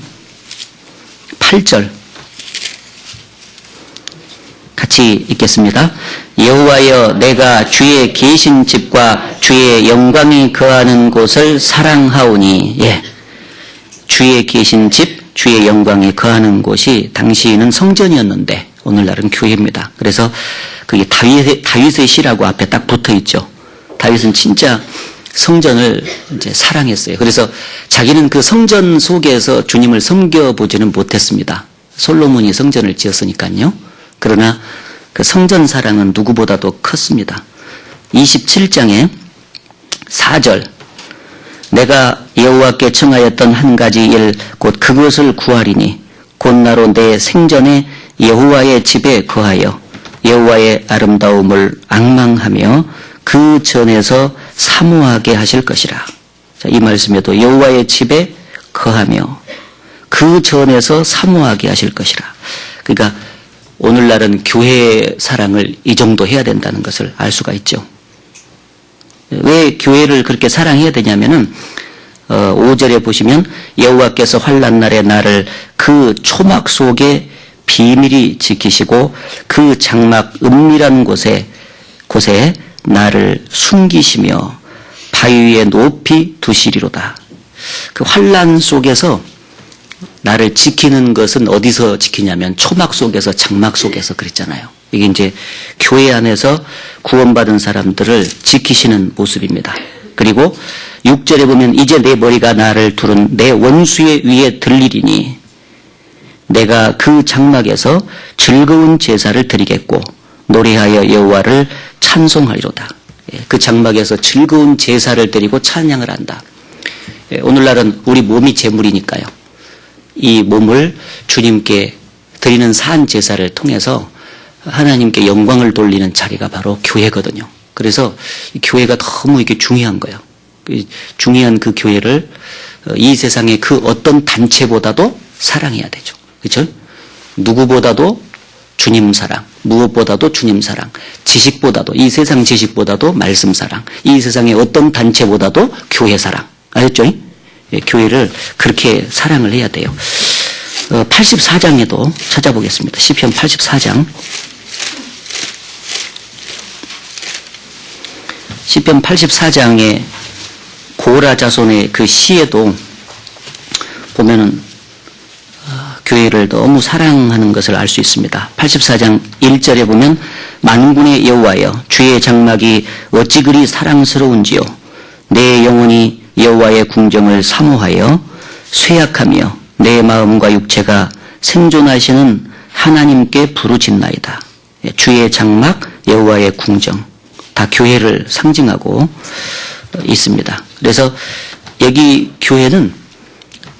8절 같이 읽겠습니다. 여호와여, 내가 주의 계신 집과 주의 영광이 거하는 곳을 사랑하오니. 예, 주의 계신 집, 주의 영광이 거하는 곳이 당시에는 성전이었는데 오늘날은 교회입니다. 그래서 그게 다윗의 시라고 앞에 딱 붙어 있죠. 다윗은 진짜 성전을 이제 사랑했어요. 그래서 자기는 그 성전 속에서 주님을 섬겨보지는 못했습니다. 솔로몬이 성전을 지었으니까요. 그러나 그 성전 사랑은 누구보다도 컸습니다. 27장에 4절 내가 여호와께 청하였던 한 가지 일 곧 그것을 구하리니 곧 나로 내 생전에 여호와의 집에 거하여 여호와의 아름다움을 앙망하며 그 전에서 사모하게 하실 것이라. 자, 이 말씀에도 여호와의 집에 거하며 그 전에서 사모하게 하실 것이라. 그러니까 오늘날은 교회 사랑을 이 정도 해야 된다는 것을 알 수가 있죠. 왜 교회를 그렇게 사랑해야 되냐면은 5절에 보시면 여호와께서 환난 날에 나를 그 초막 속에 비밀히 지키시고 그 장막 은밀한 곳에 나를 숨기시며 바위 위에 높이 두시리로다. 그 환난 속에서 나를 지키는 것은 어디서 지키냐면 초막 속에서 장막 속에서 그랬잖아요. 이게 이제 교회 안에서 구원받은 사람들을 지키시는 모습입니다. 그리고 6절에 보면 이제 내 머리가 나를 두른 내 원수의 위에 들리리니 내가 그 장막에서 즐거운 제사를 드리겠고 노래하여 여호와를 찬송하리로다. 그 장막에서 즐거운 제사를 드리고 찬양을 한다. 오늘날은 우리 몸이 제물이니까요. 이 몸을 주님께 드리는 산 제사를 통해서 하나님께 영광을 돌리는 자리가 바로 교회거든요. 그래서 이 교회가 너무 이게 중요한 거예요. 중요한 그 교회를 이 세상의 그 어떤 단체보다도 사랑해야 되죠. 그렇죠? 누구보다도 주님 사랑, 무엇보다도 주님 사랑, 지식보다도 이 세상 지식보다도 말씀 사랑, 이 세상의 어떤 단체보다도 교회 사랑. 아셨죠? 예, 교회를 그렇게 사랑을 해야 돼요. 84장에도 찾아보겠습니다. 시편 84장. 시편 84장의 고라 자손의 그 시에도 보면은 교회를 너무 사랑하는 것을 알 수 있습니다. 84장 1절에 보면 만군의 여호와여 주의 장막이 어찌 그리 사랑스러운지요 내 영혼이 여호와의 궁정을 사모하여 쇠약하며 내 마음과 육체가 생존하시는 하나님께 부르짖나이다. 주의 장막 여호와의 궁정 다 교회를 상징하고 있습니다. 그래서 여기 교회는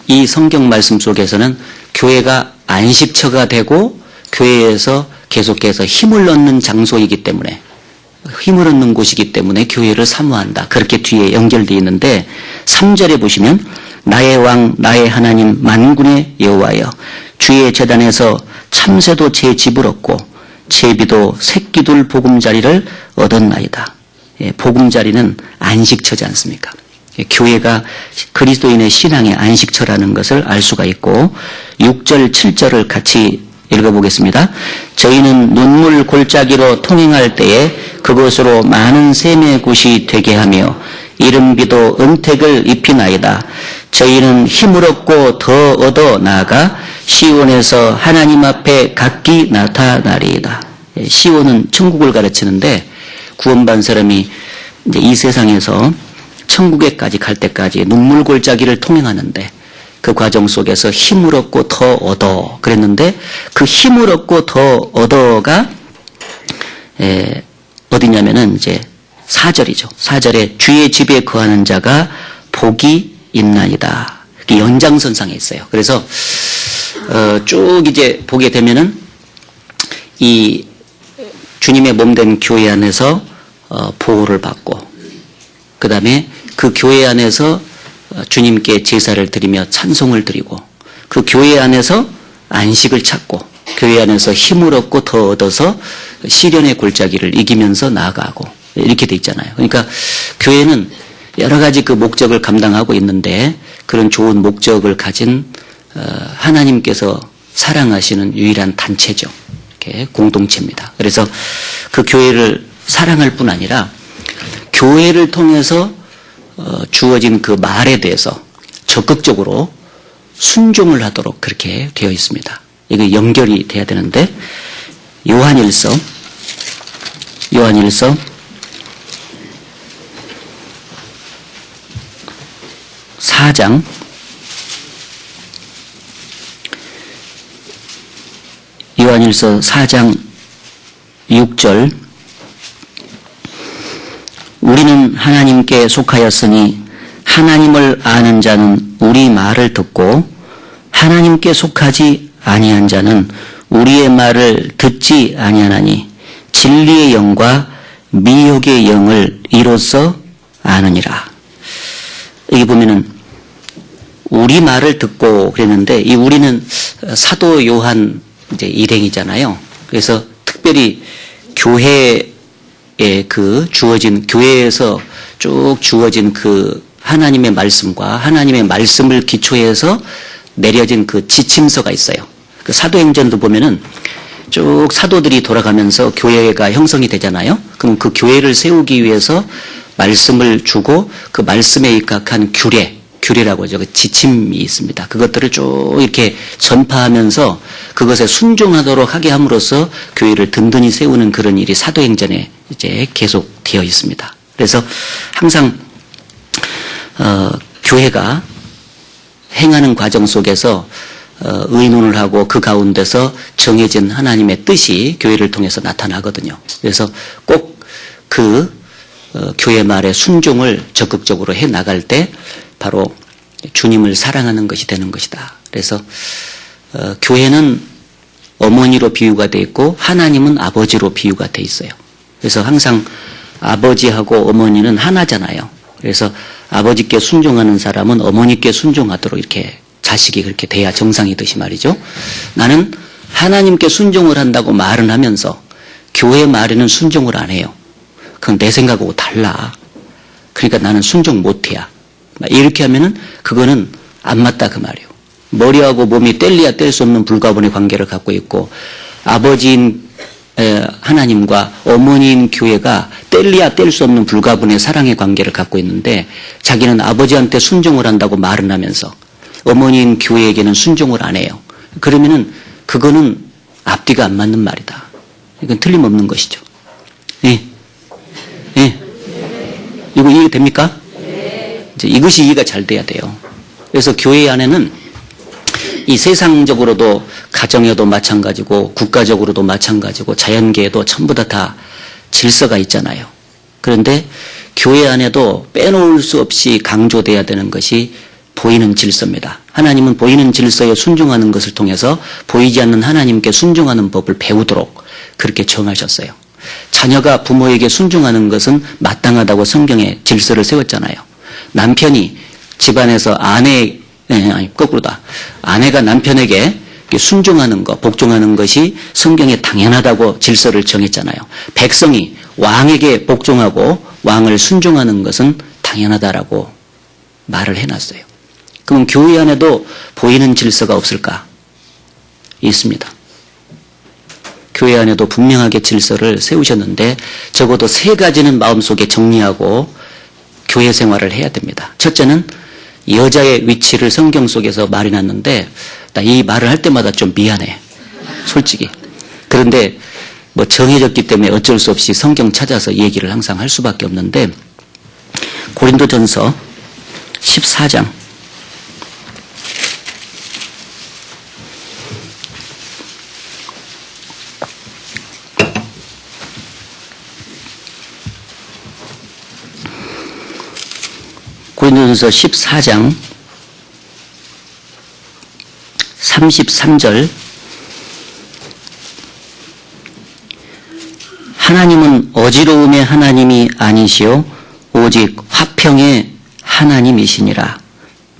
이 성경 말씀 속에서는 교회가 안식처가 되고 교회에서 계속해서 힘을 얻는 장소이기 때문에 힘을 얻는 곳이기 때문에 교회를 사모한다. 그렇게 뒤에 연결되어 있는데 3절에 보시면 나의 왕 나의 하나님 만군의 여호와여 주의 제단에서 참새도 제 집을 얻고 제비도 새끼둘 보금자리를 얻었나이다. 보금자리는 안식처지 않습니까? 교회가 그리스도인의 신앙의 안식처라는 것을 알 수가 있고 6절 7절을 같이 읽어보겠습니다. 저희는 눈물 골짜기로 통행할 때에 그곳으로 많은 샘의 곳이 되게 하며 이른비도 은택을 입히나이다. 저희는 힘을 얻고 더 얻어 나아가 시온에서 하나님 앞에 각기 나타나리이다. 시온은 천국을 가르치는데 구원받은 사람이 이제 이 세상에서 천국에까지 갈 때까지 눈물 골짜기를 통행하는데 그 과정 속에서 힘을 얻고 더 얻어 그랬는데 그 힘을 얻고 더 얻어가 어디냐면은 이제 4절이죠. 4절에 주의 집에 거하는 자가 복이 있나이다. 연장선상에 있어요. 그래서 쭉 이제 보게 되면은 이 주님의 몸된 교회 안에서 보호를 받고 그 다음에 그 교회 안에서 주님께 제사를 드리며 찬송을 드리고 그 교회 안에서 안식을 찾고 교회 안에서 힘을 얻고 더 얻어서 시련의 골짜기를 이기면서 나아가고 이렇게 돼 있잖아요. 그러니까 교회는 여러 가지 그 목적을 감당하고 있는데 그런 좋은 목적을 가진 하나님께서 사랑하시는 유일한 단체죠. 이렇게 공동체입니다. 그래서 그 교회를 사랑할 뿐 아니라 교회를 통해서 주어진 그 말에 대해서 적극적으로 순종을 하도록 그렇게 되어 있습니다. 이게 연결이 돼야 되는데 요한일서 4장 6절 우리는 하나님께 속하였으니 하나님을 아는 자는 우리 말을 듣고 하나님께 속하지 아니한 자는 우리의 말을 듣지 아니하나니 진리의 영과 미혹의 영을 이로써 아느니라. 여기 보면은 우리 말을 듣고 그랬는데 이 우리는 사도 요한 이제 일행이잖아요. 그래서 특별히 교회에 그 주어진 교회에서 쭉 주어진 그 하나님의 말씀과 하나님의 말씀을 기초해서 내려진 그 지침서가 있어요. 그 사도행전도 보면은 쭉 사도들이 돌아가면서 교회가 형성이 되잖아요. 그럼 그 교회를 세우기 위해서 말씀을 주고 그 말씀에 입각한 규례라고 하죠. 그 지침이 있습니다. 그것들을 쭉 이렇게 전파하면서 그것에 순종하도록 하게 함으로써 교회를 든든히 세우는 그런 일이 사도행전에 이제 계속 되어 있습니다. 그래서 항상 교회가 행하는 과정 속에서 의논을 하고 그 가운데서 정해진 하나님의 뜻이 교회를 통해서 나타나거든요. 그래서 꼭 그 교회 말에 순종을 적극적으로 해 나갈 때 바로 주님을 사랑하는 것이 되는 것이다. 그래서 교회는 어머니로 비유가 되어 있고 하나님은 아버지로 비유가 되어 있어요. 그래서 항상 아버지하고 어머니는 하나잖아요. 그래서 아버지께 순종하는 사람은 어머니께 순종하도록 이렇게 자식이 그렇게 돼야 정상이듯이 말이죠. 나는 하나님께 순종을 한다고 말은 하면서 교회 말에는 순종을 안 해요. 그건 내 생각하고 달라. 그러니까 나는 순종 못해야. 이렇게 하면은 그거는 안 맞다 그 말이에요. 머리하고 몸이 뗄래야 뗄 수 없는 불가분의 관계를 갖고 있고 아버지인 하나님과 어머니인 교회가 뗄래야 뗄 수 없는 불가분의 사랑의 관계를 갖고 있는데 자기는 아버지한테 순종을 한다고 말은 하면서 어머니인 교회에게는 순종을 안 해요. 그러면은 그거는 앞뒤가 안 맞는 말이다. 이건 틀림없는 것이죠. 예. 예. 이거 이해 됩니까? 이제 이것이 이해가 잘 돼야 돼요. 그래서 교회 안에는 이 세상적으로도 가정에도 마찬가지고 국가적으로도 마찬가지고 자연계에도 전부 다 질서가 있잖아요. 그런데 교회 안에도 빼놓을 수 없이 강조돼야 되는 것이 보이는 질서입니다. 하나님은 보이는 질서에 순종하는 것을 통해서 보이지 않는 하나님께 순종하는 법을 배우도록 그렇게 정하셨어요. 자녀가 부모에게 순종하는 것은 마땅하다고 성경에 질서를 세웠잖아요. 남편이 집안에서 거꾸로다. 아내가 남편에게 순종하는 것, 복종하는 것이 성경에 당연하다고 질서를 정했잖아요. 백성이 왕에게 복종하고 왕을 순종하는 것은 당연하다라고 말을 해놨어요. 그럼 교회 안에도 보이는 질서가 없을까? 있습니다. 교회 안에도 분명하게 질서를 세우셨는데 적어도 3가지는 마음속에 정리하고 교회 생활을 해야 됩니다. 첫째는 여자의 위치를 성경 속에서 말해놨는데 나 이 말을 할 때마다 좀 미안해. 솔직히. 그런데 뭐 정해졌기 때문에 어쩔 수 없이 성경 찾아서 얘기를 항상 할 수밖에 없는데 고린도전서 14장 고린도전서 14장 33절 하나님은 어지러움의 하나님이 아니시오 오직 화평의 하나님이시니라.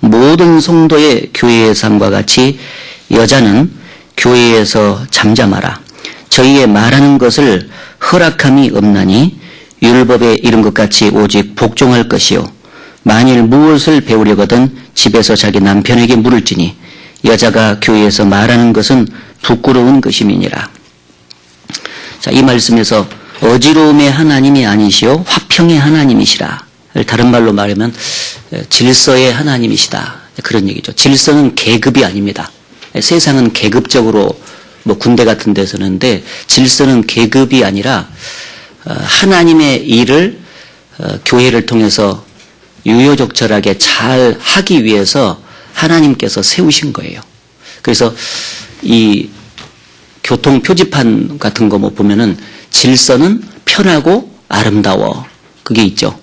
모든 성도의 교회의 삶과 같이 여자는 교회에서 잠잠하라. 저희의 말하는 것을 허락함이 없나니 율법에 이른 것 같이 오직 복종할 것이요 만일 무엇을 배우려거든 집에서 자기 남편에게 물을지니 여자가 교회에서 말하는 것은 부끄러운 것임이니라. 자, 이 말씀에서 어지러움의 하나님이 아니시오 화평의 하나님이시라. 다른 말로 말하면 질서의 하나님이시다. 그런 얘기죠. 질서는 계급이 아닙니다. 세상은 계급적으로 뭐 군대 같은 데 서는데 질서는 계급이 아니라 하나님의 일을 교회를 통해서 유효적절하게 잘 하기 위해서 하나님께서 세우신 거예요. 그래서 이 교통 표지판 같은 거 뭐 보면은 질서는 편하고 아름다워. 그게 있죠.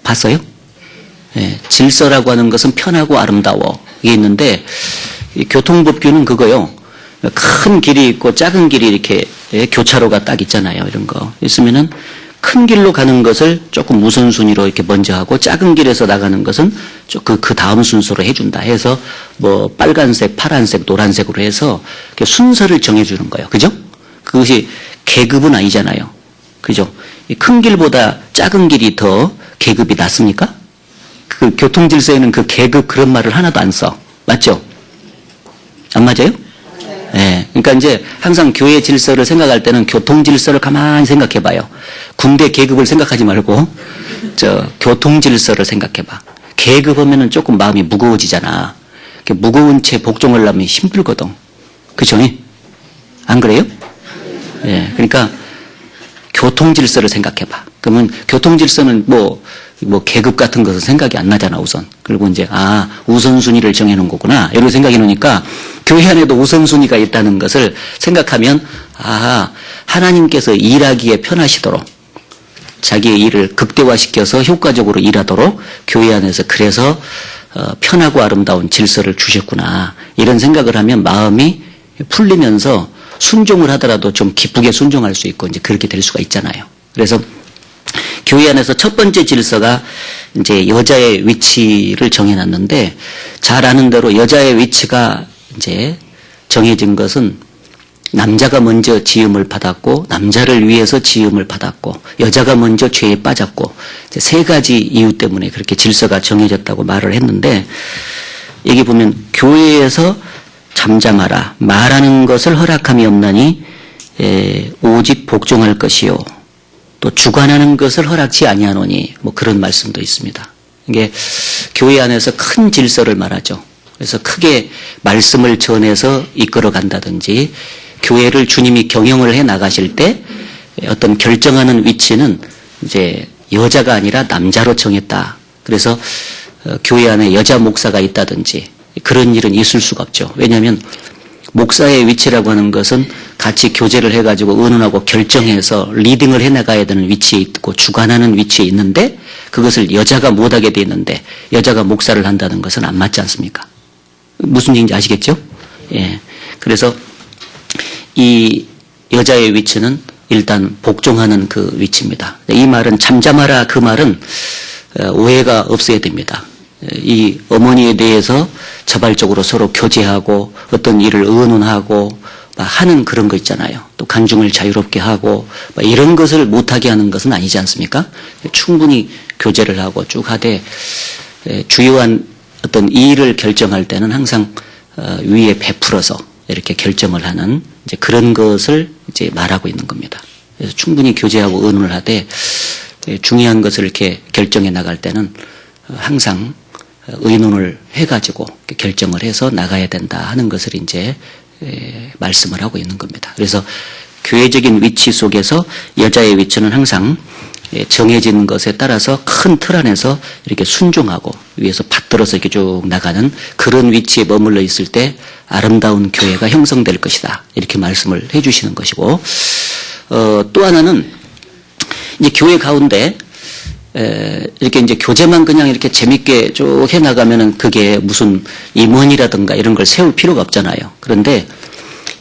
봤어요? 예, 질서라고 하는 것은 편하고 아름다워. 이게 있는데 교통법규는 그거요. 큰 길이 있고 작은 길이 이렇게 교차로가 딱 있잖아요. 이런 거 있으면은 큰 길로 가는 것을 조금 우선순위로 이렇게 먼저 하고 작은 길에서 나가는 것은 그 다음 순서로 해준다 해서 뭐 빨간색, 파란색, 노란색으로 해서 순서를 정해주는 거예요. 그죠? 그것이 계급은 아니잖아요. 그죠? 큰 길보다 작은 길이 더 계급이 낮습니까? 그 교통질서에는 그 계급 그런 말을 하나도 안 써. 맞죠? 안 맞아요? 네. 그러니까 이제 항상 교회 질서를 생각할 때는 교통 질서를 가만히 생각해 봐요. 군대 계급을 생각하지 말고 교통 질서를 생각해 봐. 계급하면은 조금 마음이 무거워지잖아. 무거운 채 복종하려면 힘들거든. 그죠? 안 그래요? 예. 네. 그러니까 교통 질서를 생각해 봐. 그러면 교통 질서는 뭐 계급 같은 것은 생각이 안 나잖아, 우선. 그리고 이제, 우선순위를 정해놓은 거구나. 이렇게 생각해 놓으니까, 교회 안에도 우선순위가 있다는 것을 생각하면, 하나님께서 일하기에 편하시도록, 자기의 일을 극대화시켜서 효과적으로 일하도록, 교회 안에서 그래서, 편하고 아름다운 질서를 주셨구나. 이런 생각을 하면 마음이 풀리면서 순종을 하더라도 좀 기쁘게 순종할 수 있고, 이제 그렇게 될 수가 있잖아요. 그래서, 교회 안에서 첫 번째 질서가 이제 여자의 위치를 정해놨는데 잘 아는 대로 여자의 위치가 이제 정해진 것은 남자가 먼저 지음을 받았고 남자를 위해서 지음을 받았고 여자가 먼저 죄에 빠졌고 이제 세 가지 이유 때문에 그렇게 질서가 정해졌다고 말을 했는데 여기 보면 교회에서 잠잠하라 말하는 것을 허락함이 없나니 오직 복종할 것이요. 또 주관하는 것을 허락치 아니하노니 뭐 그런 말씀도 있습니다. 이게 교회 안에서 큰 질서를 말하죠. 그래서 크게 말씀을 전해서 이끌어 간다든지 교회를 주님이 경영을 해 나가실 때 어떤 결정하는 위치는 이제 여자가 아니라 남자로 정했다. 그래서 교회 안에 여자 목사가 있다든지 그런 일은 있을 수가 없죠. 왜냐하면 목사의 위치라고 하는 것은 같이 교제를 해가지고 의논하고 결정해서 리딩을 해나가야 되는 위치에 있고 주관하는 위치에 있는데 그것을 여자가 못하게 돼 있는데 여자가 목사를 한다는 것은 안 맞지 않습니까? 무슨 얘기인지 아시겠죠? 예. 그래서 이 여자의 위치는 일단 복종하는 그 위치입니다. 이 말은 잠잠하라 그 말은 오해가 없어야 됩니다. 이 어머니에 대해서 자발적으로 서로 교제하고 어떤 일을 의논하고 하는 그런 거 있잖아요. 또 간증을 자유롭게 하고 이런 것을 못하게 하는 것은 아니지 않습니까? 충분히 교제를 하고 쭉 하되 주요한 어떤 일을 결정할 때는 항상 위에 베풀어서 이렇게 결정을 하는 이제 그런 것을 이제 말하고 있는 겁니다. 그래서 충분히 교제하고 의논을 하되 중요한 것을 이렇게 결정해 나갈 때는 항상 의논을 해가지고 결정을 해서 나가야 된다 하는 것을 이제 말씀을 하고 있는 겁니다. 그래서 교회적인 위치 속에서 여자의 위치는 항상 정해진 것에 따라서 큰 틀 안에서 이렇게 순종하고 위에서 받들어서 이렇게 쭉 나가는 그런 위치에 머물러 있을 때 아름다운 교회가 형성될 것이다. 이렇게 말씀을 해주시는 것이고, 또 하나는 이제 교회 가운데 이렇게 이제 교제만 그냥 이렇게 재밌게 쭉 해나가면은 그게 무슨 임원이라든가 이런 걸 세울 필요가 없잖아요. 그런데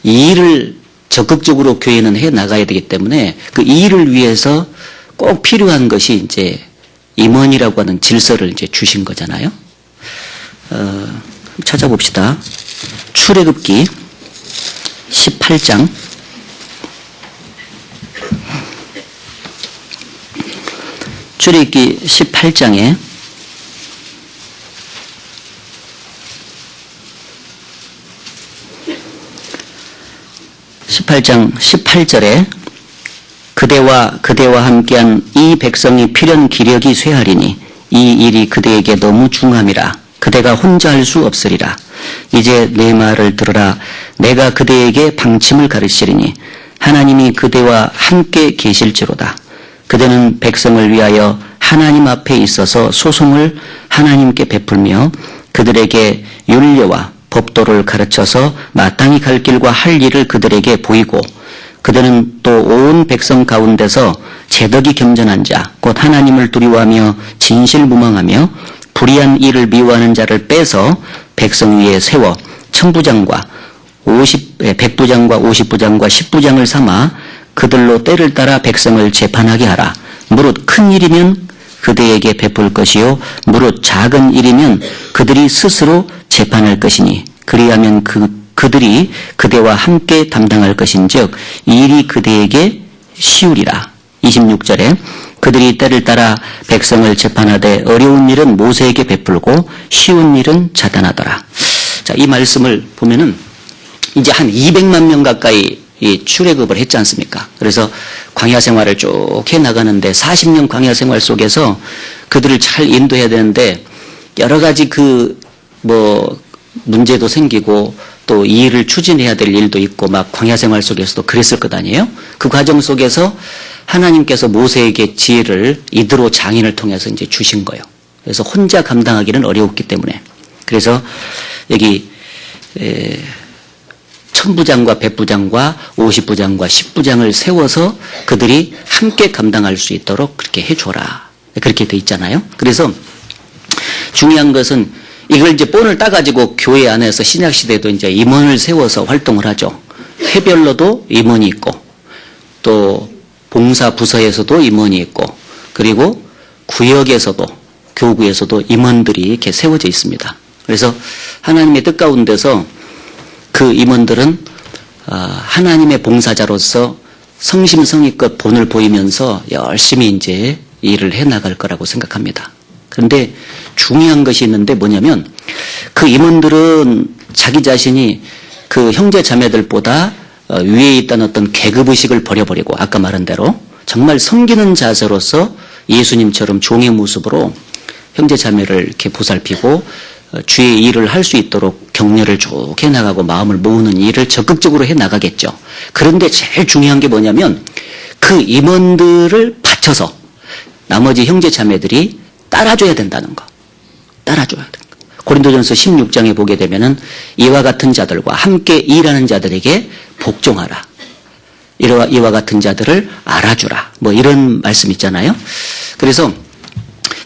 이 일을 적극적으로 교회는 해 나가야 되기 때문에 그 일을 위해서 꼭 필요한 것이 이제 임원이라고 하는 질서를 이제 주신 거잖아요. 찾아봅시다. 출애굽기 18장. 출애굽기 18장에 18장 18절에 그대와 함께한 이 백성이 필연 기력이 쇠하리니 이 일이 그대에게 너무 중함이라. 그대가 혼자 할 수 없으리라. 이제 내 말을 들으라. 내가 그대에게 방침을 가르치리니 하나님이 그대와 함께 계실지로다. 그대는 백성을 위하여 하나님 앞에 있어서 소송을 하나님께 베풀며 그들에게 율례와 법도를 가르쳐서 마땅히 갈 길과 할 일을 그들에게 보이고 그들은 또 온 백성 가운데서 제덕이 겸전한 자, 곧 하나님을 두려워하며 진실무망하며 불의한 일을 미워하는 자를 빼서 백성 위에 세워 천부장과 백부장과 50부장과 10부장을 삼아 그들로 때를 따라 백성을 재판하게 하라. 무릇 큰 일이면 그대에게 베풀 것이요 무릇 작은 일이면 그들이 스스로 재판할 것이니 그리하면 그들이 그대와 함께 담당할 것인즉 이 일이 그대에게 쉬우리라. 26절에 그들이 때를 따라 백성을 재판하되 어려운 일은 모세에게 베풀고 쉬운 일은 자단하더라. 자, 이 말씀을 보면은 이제 한 200만 명 가까이 출애굽을 했지 않습니까? 그래서 광야 생활을 쭉 해나가는데 40년 광야 생활 속에서 그들을 잘 인도해야 되는데 여러 가지 문제도 생기고 또 이 일을 추진해야 될 일도 있고 막 광야 생활 속에서도 그랬을 것 아니에요? 그 과정 속에서 하나님께서 모세에게 지혜를 이드로 장인을 통해서 이제 주신 거예요. 그래서 혼자 감당하기는 어려웠기 때문에. 그래서 여기 천부장과 백부장과 50부장과 10부장을 세워서 그들이 함께 감당할 수 있도록 그렇게 해줘라. 그렇게 돼 있잖아요. 그래서 중요한 것은 이걸 이제 본을 따가지고 교회 안에서 신약시대도 이제 임원을 세워서 활동을 하죠. 회별로도 임원이 있고 또 봉사 부서에서도 임원이 있고 그리고 구역에서도 교구에서도 임원들이 이렇게 세워져 있습니다. 그래서 하나님의 뜻 가운데서 그 임원들은 하나님의 봉사자로서 성심성의껏 본을 보이면서 열심히 이제 일을 해 나갈 거라고 생각합니다. 그런데 중요한 것이 있는데 뭐냐면 그 임원들은 자기 자신이 그 형제 자매들보다 위에 있다는 어떤 계급의식을 버려버리고 아까 말한 대로 정말 섬기는 자세로서 예수님처럼 종의 모습으로 형제 자매를 이렇게 보살피고 주의 일을 할 수 있도록 격려를 쭉 해나가고 마음을 모으는 일을 적극적으로 해나가겠죠. 그런데 제일 중요한 게 뭐냐면 그 임원들을 바쳐서 나머지 형제 자매들이 따라줘야 된다는 거. 따라줘야 된다. 고린도전서 16장에 보게 되면은 이와 같은 자들과 함께 일하는 자들에게 복종하라. 이와 같은 자들을 알아주라. 이런 말씀 있잖아요. 그래서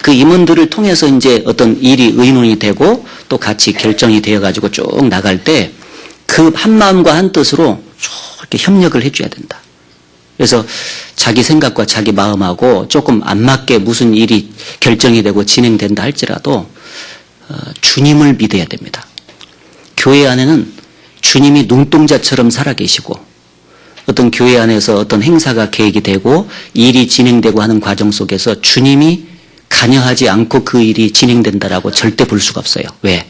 그 임원들을 통해서 이제 어떤 일이 의논이 되고 또 같이 결정이 되어가지고 쭉 나갈 때 그 한 마음과 한 뜻으로 쭉 이렇게 협력을 해줘야 된다. 그래서 자기 생각과 자기 마음하고 조금 안 맞게 무슨 일이 결정이 되고 진행된다 할지라도 주님을 믿어야 됩니다. 교회 안에는 주님이 눈동자처럼 살아계시고 어떤 교회 안에서 어떤 행사가 계획이 되고 일이 진행되고 하는 과정 속에서 주님이 관여하지 않고 그 일이 진행된다라고 절대 볼 수가 없어요. 왜?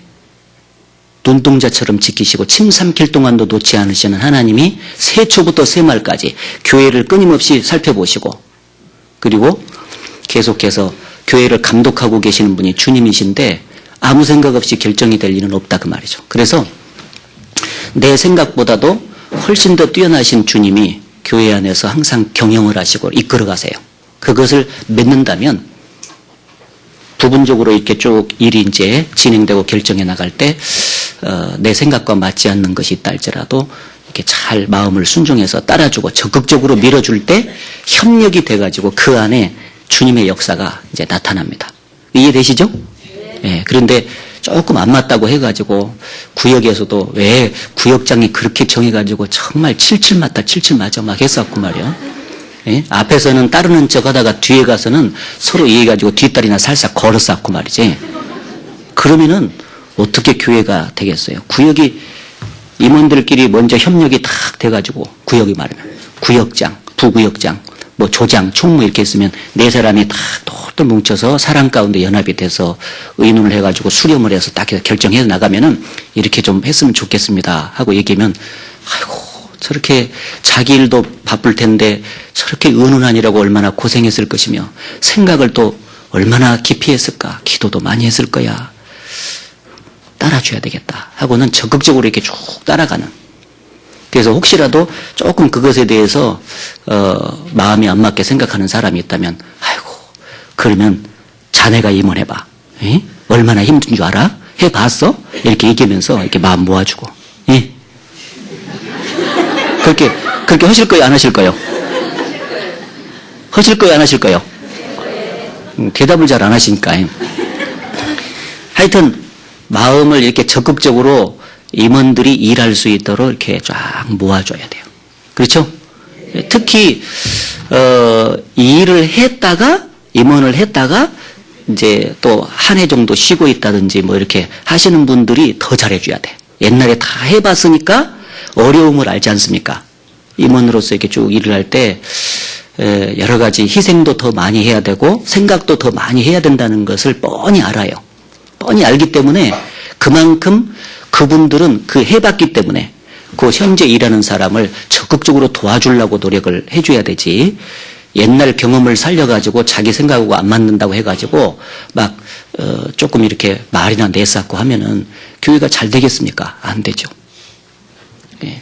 눈동자처럼 지키시고 침 삼킬 동안도 놓지 않으시는 하나님이 세초부터 세말까지 교회를 끊임없이 살펴보시고 그리고 계속해서 교회를 감독하고 계시는 분이 주님이신데 아무 생각 없이 결정이 될 일은 없다 그 말이죠. 그래서 내 생각보다도 훨씬 더 뛰어나신 주님이 교회 안에서 항상 경영을 하시고 이끌어 가세요. 그것을 믿는다면 부분적으로 이렇게 쭉 일이 이제 진행되고 결정해 나갈 때 내 생각과 맞지 않는 것이 있다 할지라도 이렇게 잘 마음을 순종해서 따라주고 적극적으로 밀어줄 때 협력이 돼가지고 그 안에 주님의 역사가 이제 나타납니다. 이해되시죠? 네. 그런데 조금 안 맞다고 해가지고 구역에서도 왜 구역장이 그렇게 정해가지고 정말 칠칠 맞아 막 했었고 말이야. 예? 앞에서는 따르는 척 하다가 뒤에 가서는 서로 이해가지고 뒷다리나 살짝 걸었었고 말이지. 그러면은 어떻게 교회가 되겠어요? 구역이 임원들끼리 먼저 협력이 탁 돼가지고 구역이 말하면 구역장, 부구역장, 조장, 총무 이렇게 했으면 네 사람이 다 똘똘 뭉쳐서 사랑 가운데 연합이 돼서 의논을 해가지고 수렴을 해서 딱 결정해서 나가면은 이렇게 좀 했으면 좋겠습니다 하고 얘기하면 아이고 저렇게 자기 일도 바쁠 텐데 저렇게 은은하니라고 얼마나 고생했을 것이며 생각을 또 얼마나 깊이 했을까. 기도도 많이 했을 거야. 따라줘야 되겠다 하고는 적극적으로 이렇게 쭉 따라가는. 그래서 혹시라도 조금 그것에 대해서 마음이 안 맞게 생각하는 사람이 있다면 아이고 그러면 자네가 임원해봐. 에? 얼마나 힘든 줄 알아? 해봤어? 이렇게 얘기하면서 이렇게 마음 모아주고. 예? 그렇게 하실 거예요? 안 하실 거예요? 하실 거예요? 안 하실 거예요? 대답을 잘 안 하시니까. 하여튼 마음을 이렇게 적극적으로 임원들이 일할 수 있도록 이렇게 쫙 모아줘야 돼요. 그렇죠? 특히 이 일을 했다가 임원을 했다가 이제 또 한 해 정도 쉬고 있다든지 뭐 이렇게 하시는 분들이 더 잘해줘야 돼. 옛날에 다 해봤으니까 어려움을 알지 않습니까? 임원으로서 이렇게 쭉 일을 할 때 여러 가지 희생도 더 많이 해야 되고 생각도 더 많이 해야 된다는 것을 뻔히 알아요. 뻔히 알기 때문에 그만큼 그분들은 그 해봤기 때문에 그 현재 일하는 사람을 적극적으로 도와주려고 노력을 해줘야 되지. 옛날 경험을 살려가지고 자기 생각하고 안 맞는다고 해가지고 막 조금 이렇게 말이나 내쌓고 하면은 교회가 잘 되겠습니까? 안 되죠. 예.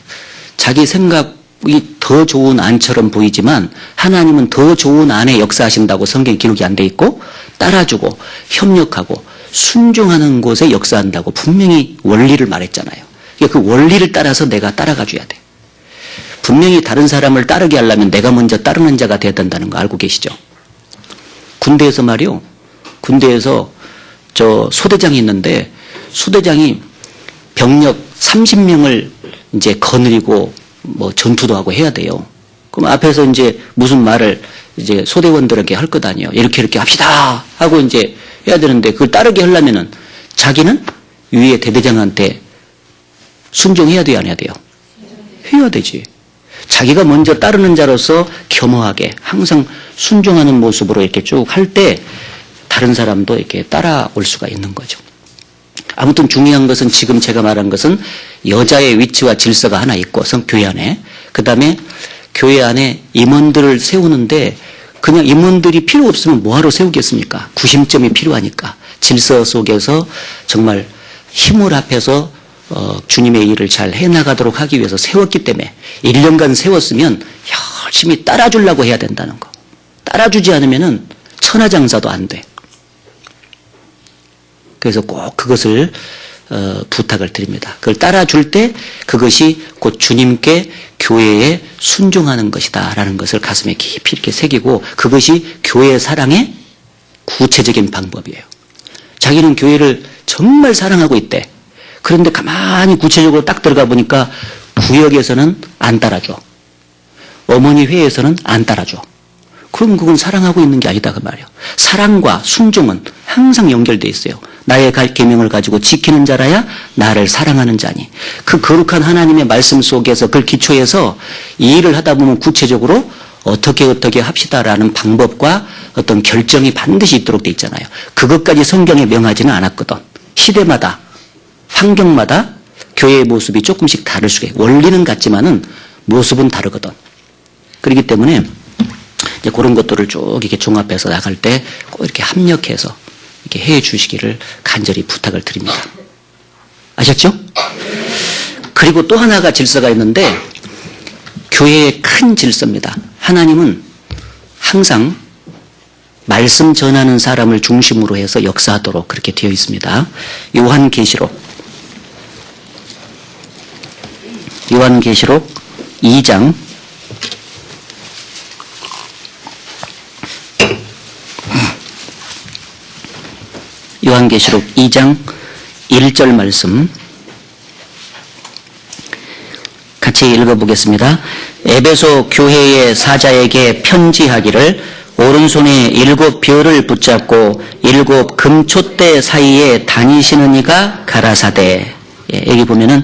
자기 생각이 더 좋은 안처럼 보이지만 하나님은 더 좋은 안에 역사하신다고 성경에 기록이 안 돼 있고 따라주고 협력하고 순종하는 곳에 역사한다고 분명히 원리를 말했잖아요. 그 원리를 따라서 내가 따라가 줘야 돼. 분명히 다른 사람을 따르게 하려면 내가 먼저 따르는 자가 되어야 된다는 거 알고 계시죠? 군대에서 말이요. 군대에서 저 소대장이 있는데 소대장이 병력 30명을 이제 거느리고 뭐 전투도 하고 해야 돼요. 그럼 앞에서 이제 무슨 말을 이제 소대원들에게 할 것 아니에요. 이렇게 합시다 하고 이제 해야 되는데 그걸 따르게 하려면은 자기는 위에 대대장한테 순종해야 돼요, 안 해야 돼요? 해야 되지. 자기가 먼저 따르는 자로서 겸허하게 항상 순종하는 모습으로 이렇게 쭉 할 때 다른 사람도 이렇게 따라올 수가 있는 거죠. 아무튼 중요한 것은 지금 제가 말한 것은 여자의 위치와 질서가 하나 있고 교회 안에 그 다음에 교회 안에 임원들을 세우는데 그냥 임원들이 필요 없으면 뭐하러 세우겠습니까? 구심점이 필요하니까 질서 속에서 정말 힘을 합해서 주님의 일을 잘 해나가도록 하기 위해서 세웠기 때문에 1년간 세웠으면 열심히 따라주려고 해야 된다는 거. 따라주지 않으면은 천하장사도 안 돼. 그래서 꼭 그것을 부탁을 드립니다. 그걸 따라줄 때 그것이 곧 주님께 교회에 순종하는 것이다 라는 것을 가슴에 깊이 이렇게 새기고 그것이 교회 사랑의 구체적인 방법이에요. 자기는 교회를 정말 사랑하고 있대. 그런데 가만히 구체적으로 딱 들어가 보니까 구역에서는 안 따라줘. 어머니 회에서는 안 따라줘. 그럼 그건 사랑하고 있는 게 아니다 그 말이에요. 사랑과 순종은 항상 연결되어 있어요. 나의 계명을 가지고 지키는 자라야 나를 사랑하는 자니. 그 거룩한 하나님의 말씀 속에서 그걸 기초해서 이 일을 하다 보면 구체적으로 어떻게 합시다라는 방법과 어떤 결정이 반드시 있도록 돼 있잖아요. 그것까지 성경에 명하지는 않았거든. 시대마다 환경마다 교회의 모습이 조금씩 다를 수가 있고 원리는 같지만은 모습은 다르거든. 그렇기 때문에 이제 그런 것들을 쭉 이렇게 종합해서 나갈 때 꼭 이렇게 합력해서 이렇게 해 주시기를 간절히 부탁을 드립니다. 아셨죠? 그리고 또 하나가 질서가 있는데 교회의 큰 질서입니다. 하나님은 항상 말씀 전하는 사람을 중심으로 해서 역사하도록 그렇게 되어 있습니다. 요한계시록 2장 요한계시록 2장 1절 말씀 같이 읽어보겠습니다. 에베소 교회의 사자에게 편지하기를 오른손에 7 별을 붙잡고 7 금촛대 사이에 다니시는 이가 가라사대. 여기 보면은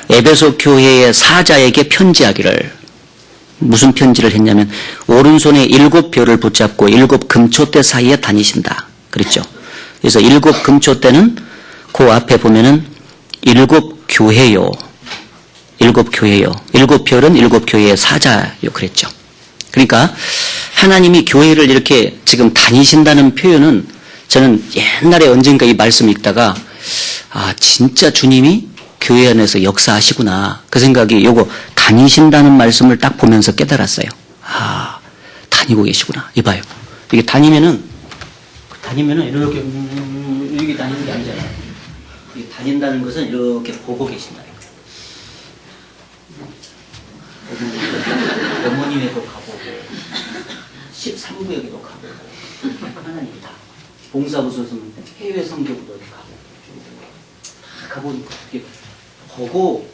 에베소 교회의 사자에게 편지하기를 무슨 편지를 했냐면 오른손에 7 별을 붙잡고 7 금촛대 사이에 다니신다. 그랬죠. 그래서 7 금촛대는 그 앞에 보면은 7 교회요. 일곱 교회요. 일곱 별은 일곱 교회의 사자요. 그랬죠. 그러니까 하나님이 교회를 이렇게 지금 다니신다는 표현은 저는 옛날에 언젠가 이 말씀 읽다가 진짜 주님이 교회 안에서 역사하시구나. 그 생각이 요거 다니신다는 말씀을 딱 보면서 깨달았어요. 다니고 계시구나. 이봐요. 이게 다니면은 이렇게 다니는 게 아니잖아요. 이게 다닌다는 것은 이렇게 보고 계신다는 거예요. 어머니회도 가보고 13구역에도 가보고 하나님 다 봉사부서서는 해외 선교부도 가보니까 이렇게 보고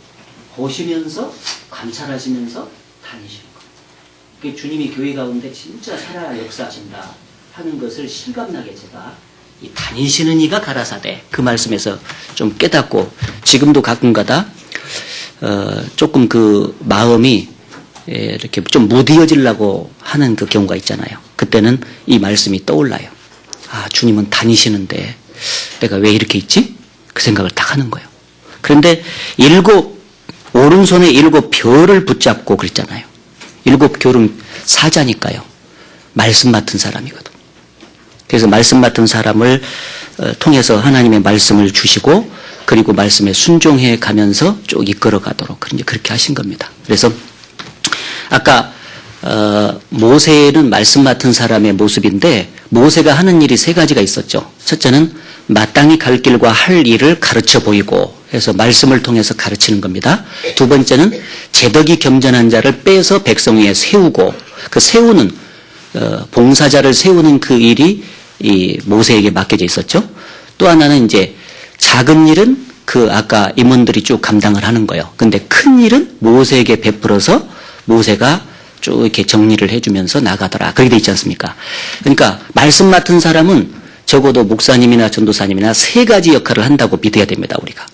보시면서 감찰하시면서 다니시는 거예요. 주님이 교회 가운데 진짜 살아 역사하신다 하는 것을 실감나게 제가 이 다니시는 이가 가라사대 그 말씀에서 좀 깨닫고 지금도 가끔가다 조금 그 마음이 이렇게 좀 무디어지려고 하는 그 경우가 있잖아요. 그때는 이 말씀이 떠올라요. 주님은 다니시는데 내가 왜 이렇게 있지? 그 생각을 딱 하는 거예요. 그런데 오른손에 일곱 별을 붙잡고 그랬잖아요. 일곱 별은 사자니까요. 말씀 맡은 사람이거든. 그래서 말씀 맡은 사람을 통해서 하나님의 말씀을 주시고 그리고 말씀에 순종해 가면서 쭉 이끌어 가도록 그렇게 하신 겁니다. 그래서 아까 모세는 말씀 맡은 사람의 모습인데 모세가 하는 일이 세 가지가 있었죠. 첫째는 마땅히 갈 길과 할 일을 가르쳐 보이고 해서 말씀을 통해서 가르치는 겁니다. 두 번째는 재덕이 겸전한 자를 빼서 백성 위에 세우고 그 세우는 봉사자를 세우는 그 일이 이 모세에게 맡겨져 있었죠. 또 하나는 이제 작은 일은 그 아까 임원들이 쭉 감당을 하는 거예요. 근데 큰 일은 모세에게 베풀어서 모세가 쭉 이렇게 정리를 해주면서 나가더라. 그렇게 돼 있지 않습니까? 그러니까 말씀 맡은 사람은 적어도 목사님이나 전도사님이나 세 가지 역할을 한다고 믿어야 됩니다. 우리가.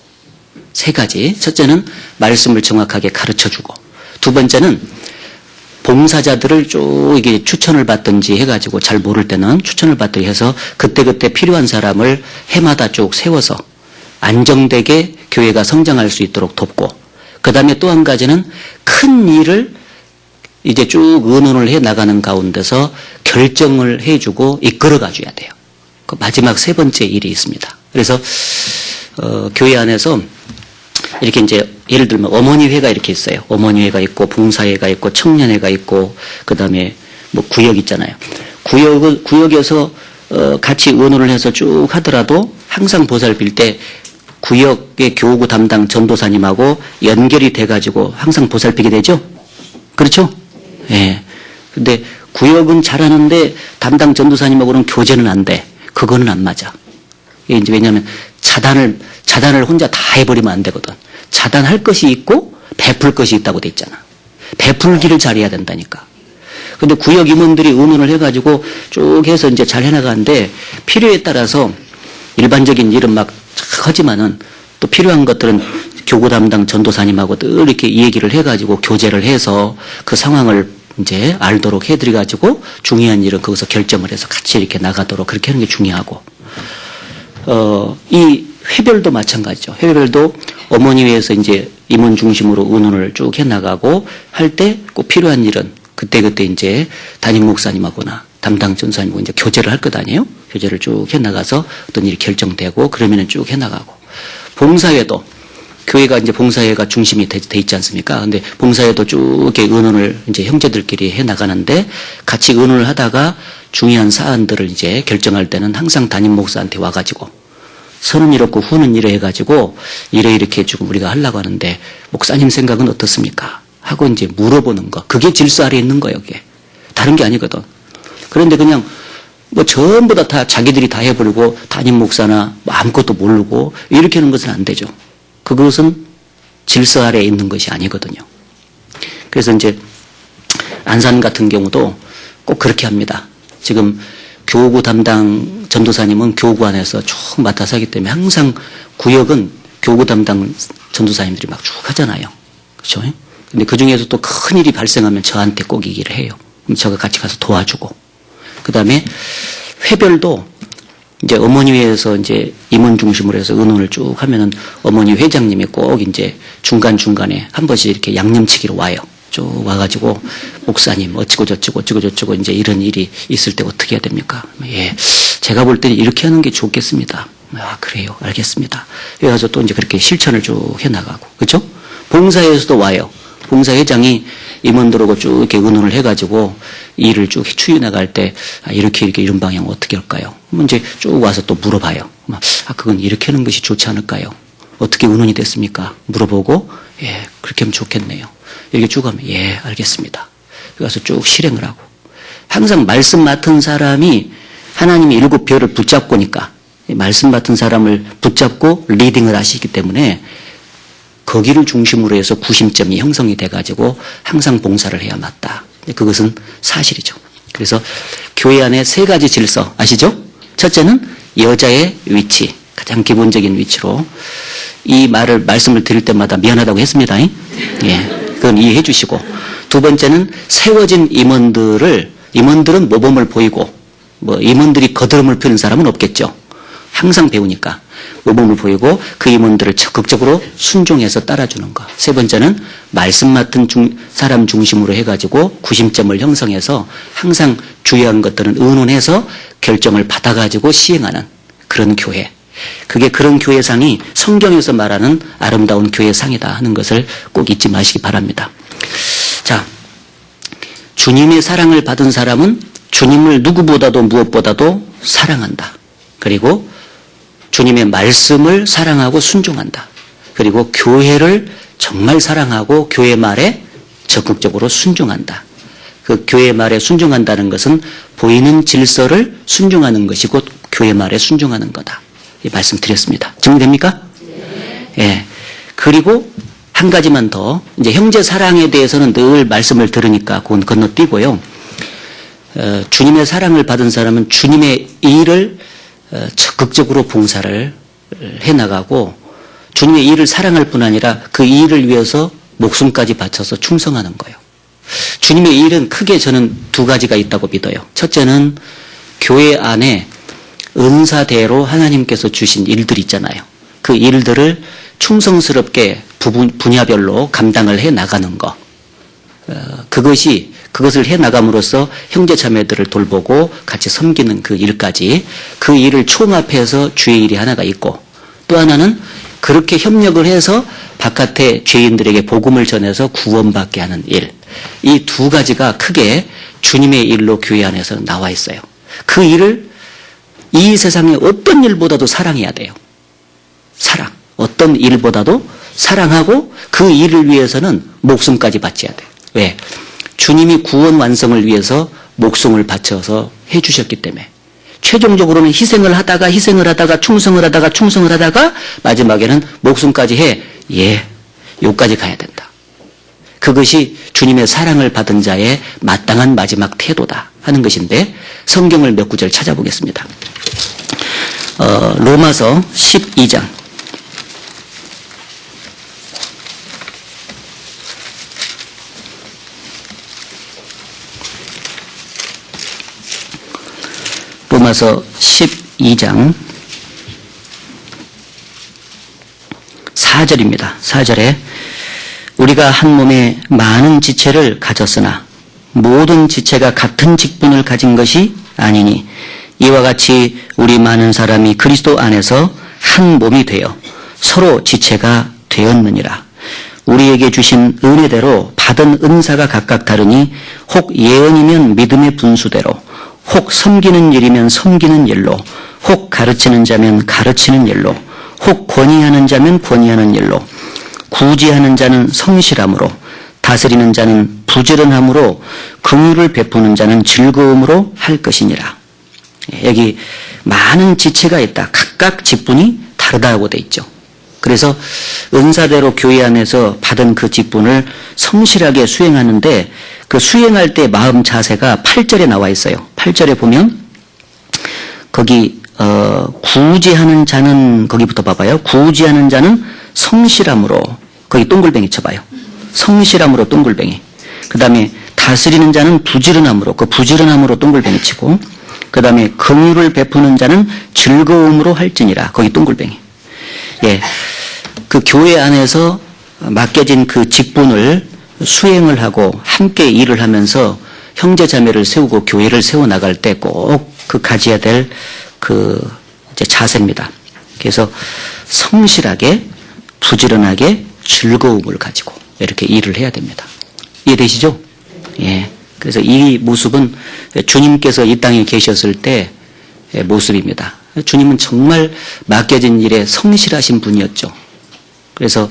세 가지. 첫째는 말씀을 정확하게 가르쳐주고 두 번째는 봉사자들을 쭉 이게 추천을 받든지 해가지고 잘 모를 때는 추천을 받든지 해서 그때그때 필요한 사람을 해마다 쭉 세워서 안정되게 교회가 성장할 수 있도록 돕고 그 다음에 또 한 가지는 큰 일을 이제 쭉 의논을 해 나가는 가운데서 결정을 해주고 이끌어가 줘야 돼요. 그 마지막 세 번째 일이 있습니다. 그래서 교회 안에서 이렇게 이제 예를 들면 어머니회가 이렇게 있어요. 어머니회가 있고 봉사회가 있고 청년회가 있고 그 다음에 뭐 구역 있잖아요. 구역에서 같이 의논을 해서 쭉 하더라도 항상 보살필 때 구역의 교구 담당 전도사님하고 연결이 돼가지고 항상 보살피게 되죠. 그렇죠? 예. 근데 구역은 잘하는데 담당 전도사님하고는 교제는 안 돼. 그거는 안 맞아. 이게 이제 왜냐하면 자단을 혼자 다 해버리면 안 되거든. 자단할 것이 있고 베풀 것이 있다고 돼 있잖아. 베풀기를 잘해야 된다니까. 근데 구역 임원들이 의논을 해가지고 쭉 해서 이제 잘 해나가는데 필요에 따라서 일반적인 일은 막 하지만은 또 필요한 것들은 교구 담당 전도사님하고 늘 이렇게 이 얘기를 해가지고 교제를 해서 그 상황을 이제 알도록 해드려가지고 중요한 일은 거기서 결정을 해서 같이 이렇게 나가도록 그렇게 하는 게 중요하고 이 회별도 마찬가지죠. 회별도 어머니회에서 이제 임원 중심으로 의논을 쭉 해나가고 할 때 꼭 필요한 일은 그때 이제 담임 목사님하고나 담당 전사님하고 이제 교제를 할 것 아니에요? 교제를 쭉 해나가서 어떤 일이 결정되고 그러면은 쭉 해나가고 봉사회도 교회가 이제 봉사회가 중심이 돼 있지 않습니까? 근데 봉사회도 쭉 이렇게 의논을 이제 형제들끼리 해 나가는데 같이 의논을 하다가 중요한 사안들을 이제 결정할 때는 항상 담임 목사한테 와가지고 선은 이렇고 후는 이래 해가지고 이렇게 지금 우리가 하려고 하는데 목사님 생각은 어떻습니까? 하고 이제 물어보는 거. 그게 질서 아래에 있는 거예요, 이게. 다른 게 아니거든. 그런데 그냥 뭐 전부 다 자기들이 다 해버리고 담임 목사나 뭐 아무것도 모르고 이렇게 하는 것은 안 되죠. 그것은 질서 아래에 있는 것이 아니거든요. 그래서 이제 안산 같은 경우도 꼭 그렇게 합니다. 지금 교구 담당 전도사님은 교구 안에서 쭉 맡아서 하기 때문에 항상 구역은 교구 담당 전도사님들이 막 쭉 하잖아요. 그렇죠? 근데 그 중에서 또 큰 일이 발생하면 저한테 꼭 얘기를 해요. 그럼 제가 같이 가서 도와주고. 그 다음에 회별도 이제 어머니회에서 이제 임원 중심으로 해서 의논을 쭉 하면은 어머니 회장님이 꼭 이제 중간중간에 한 번씩 이렇게 양념치기로 와요. 쭉 와가지고 목사님 어쩌고 이제 이런 일이 있을 때 어떻게 해야 됩니까? 예, 제가 볼 때는 이렇게 하는 게 좋겠습니다. 아, 그래요. 알겠습니다. 그래서 또 이제 그렇게 실천을 쭉 해나가고, 그렇죠? 봉사회에서도 와요. 봉사회장이 임원들하고 쭉 이렇게 의논을 해가지고 일을 쭉 추진해 나갈 때 이렇게 이런 방향 어떻게 할까요? 그럼 이제 쭉 와서 또 물어봐요. 그건 이렇게 하는 것이 좋지 않을까요? 어떻게 의논이 됐습니까? 물어보고 예, 그렇게 하면 좋겠네요. 이렇게 쭉 하면 예, 알겠습니다. 그래서 쭉 실행을 하고 항상 말씀 맡은 사람이 하나님이 7별을 붙잡고니까 말씀 맡은 사람을 붙잡고 리딩을 하시기 때문에 거기를 중심으로 해서 구심점이 형성이 돼가지고 항상 봉사를 해야 맞다. 그것은 사실이죠. 그래서 교회 안에 3가지 질서 아시죠? 첫째는 여자의 위치, 가장 기본적인 위치로 이 말씀을 드릴 때마다 미안하다고 했습니다. 예, 그건 이해해 주시고 두 번째는 세워진 임원들은 모범을 보이고 임원들이 거드름을 피우는 사람은 없겠죠. 항상 배우니까 모범을 보이고 그 임원들을 적극적으로 순종해서 따라주는 것. 세 번째는 말씀 맡은 사람 중심으로 해가지고 구심점을 형성해서 항상 중요한 것들은 의논해서 결정을 받아가지고 시행하는 그런 교회. 그게 그런 교회상이 성경에서 말하는 아름다운 교회상이다 하는 것을 꼭 잊지 마시기 바랍니다. 자, 주님의 사랑을 받은 사람은 주님을 누구보다도 무엇보다도 사랑한다. 그리고 주님의 말씀을 사랑하고 순종한다. 그리고 교회를 정말 사랑하고 교회 말에 적극적으로 순종한다. 그 교회 말에 순종한다는 것은 보이는 질서를 순종하는 것이 곧 교회 말에 순종하는 거다. 이 말씀 드렸습니다. 정리됩니까? 네. 예. 그리고 한 가지만 더, 이제 형제 사랑에 대해서는 늘 말씀을 들으니까 그건 건너뛰고요. 주님의 사랑을 받은 사람은 주님의 일을 적극적으로 봉사를 해나가고 주님의 일을 사랑할 뿐 아니라 그 일을 위해서 목숨까지 바쳐서 충성하는 거예요. 주님의 일은 크게 저는 2가지가 있다고 믿어요. 첫째는 교회 안에 은사대로 하나님께서 주신 일들 있잖아요. 그 일들을 충성스럽게 분야별로 감당을 해나가는 거. 그것을 해나감으로써 형제자매들을 돌보고 같이 섬기는 그 일까지 그 일을 총합해서 주의 일이 하나가 있고 또 하나는 그렇게 협력을 해서 바깥에 죄인들에게 복음을 전해서 구원받게 하는 일. 이 2가지가 크게 주님의 일로 교회 안에서 나와 있어요. 그 일을 이 세상의 어떤 일보다도 사랑해야 돼요. 사랑. 어떤 일보다도 사랑하고 그 일을 위해서는 목숨까지 바쳐야 돼요. 왜? 주님이 구원 완성을 위해서 목숨을 바쳐서 해주셨기 때문에 최종적으로는 희생을 하다가 충성을 하다가 마지막에는 목숨까지 여기까지 가야 된다. 그것이 주님의 사랑을 받은 자의 마땅한 마지막 태도다 하는 것인데 성경을 몇 구절 찾아보겠습니다. 로마서 12장 로마서 12장 4절입니다. 4절에 우리가 한 몸에 많은 지체를 가졌으나 모든 지체가 같은 직분을 가진 것이 아니니 이와 같이 우리 많은 사람이 그리스도 안에서 한 몸이 되어 서로 지체가 되었느니라. 우리에게 주신 은혜대로 받은 은사가 각각 다르니 혹 예언이면 믿음의 분수대로 혹 섬기는 일이면 섬기는 일로 혹 가르치는 자면 가르치는 일로 혹 권위하는 자면 권위하는 일로 구제하는 자는 성실함으로 다스리는 자는 부지런함으로 긍휼을 베푸는 자는 즐거움으로 할 것이니라. 여기 많은 지체가 있다. 각각 직분이 다르다고 돼 있죠. 그래서 은사대로 교회 안에서 받은 그 직분을 성실하게 수행하는데 그 수행할 때 마음 자세가 8절에 나와 있어요. 8절에 보면 거기 구제하는 자는 거기부터 봐봐요. 구제하는 자는 성실함으로 거기 동글뱅이 쳐봐요. 성실함으로 동글뱅이. 그 다음에 다스리는 자는 부지런함으로 그 부지런함으로 동글뱅이 치고 그 다음에 긍휼을 베푸는 자는 즐거움으로 할지니라. 거기 동글뱅이. 예, 그 교회 안에서 맡겨진 그 직분을 수행을 하고 함께 일을 하면서 형제 자매를 세우고 교회를 세워 나갈 때 꼭 그 가져야 될 그 이제 자세입니다. 그래서 성실하게 부지런하게 즐거움을 가지고 이렇게 일을 해야 됩니다. 이해되시죠? 예. 그래서 이 모습은 주님께서 이 땅에 계셨을 때 모습입니다. 주님은 정말 맡겨진 일에 성실하신 분이었죠. 그래서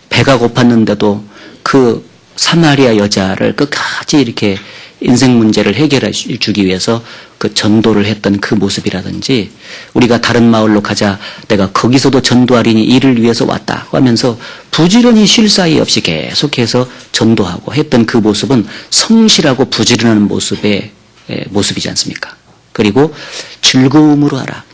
배가 고팠는데도 그 사마리아 여자를 끝까지 이렇게 인생 문제를 해결해 주기 위해서 그 전도를 했던 그 모습이라든지, 우리가 다른 마을로 가자, 내가 거기서도 전도하리니 이를 위해서 왔다 하면서 부지런히 쉴 사이 없이 계속해서 전도하고 했던 그 모습은 성실하고 부지런한 모습의 모습이지 않습니까? 그리고 즐거움으로 하라.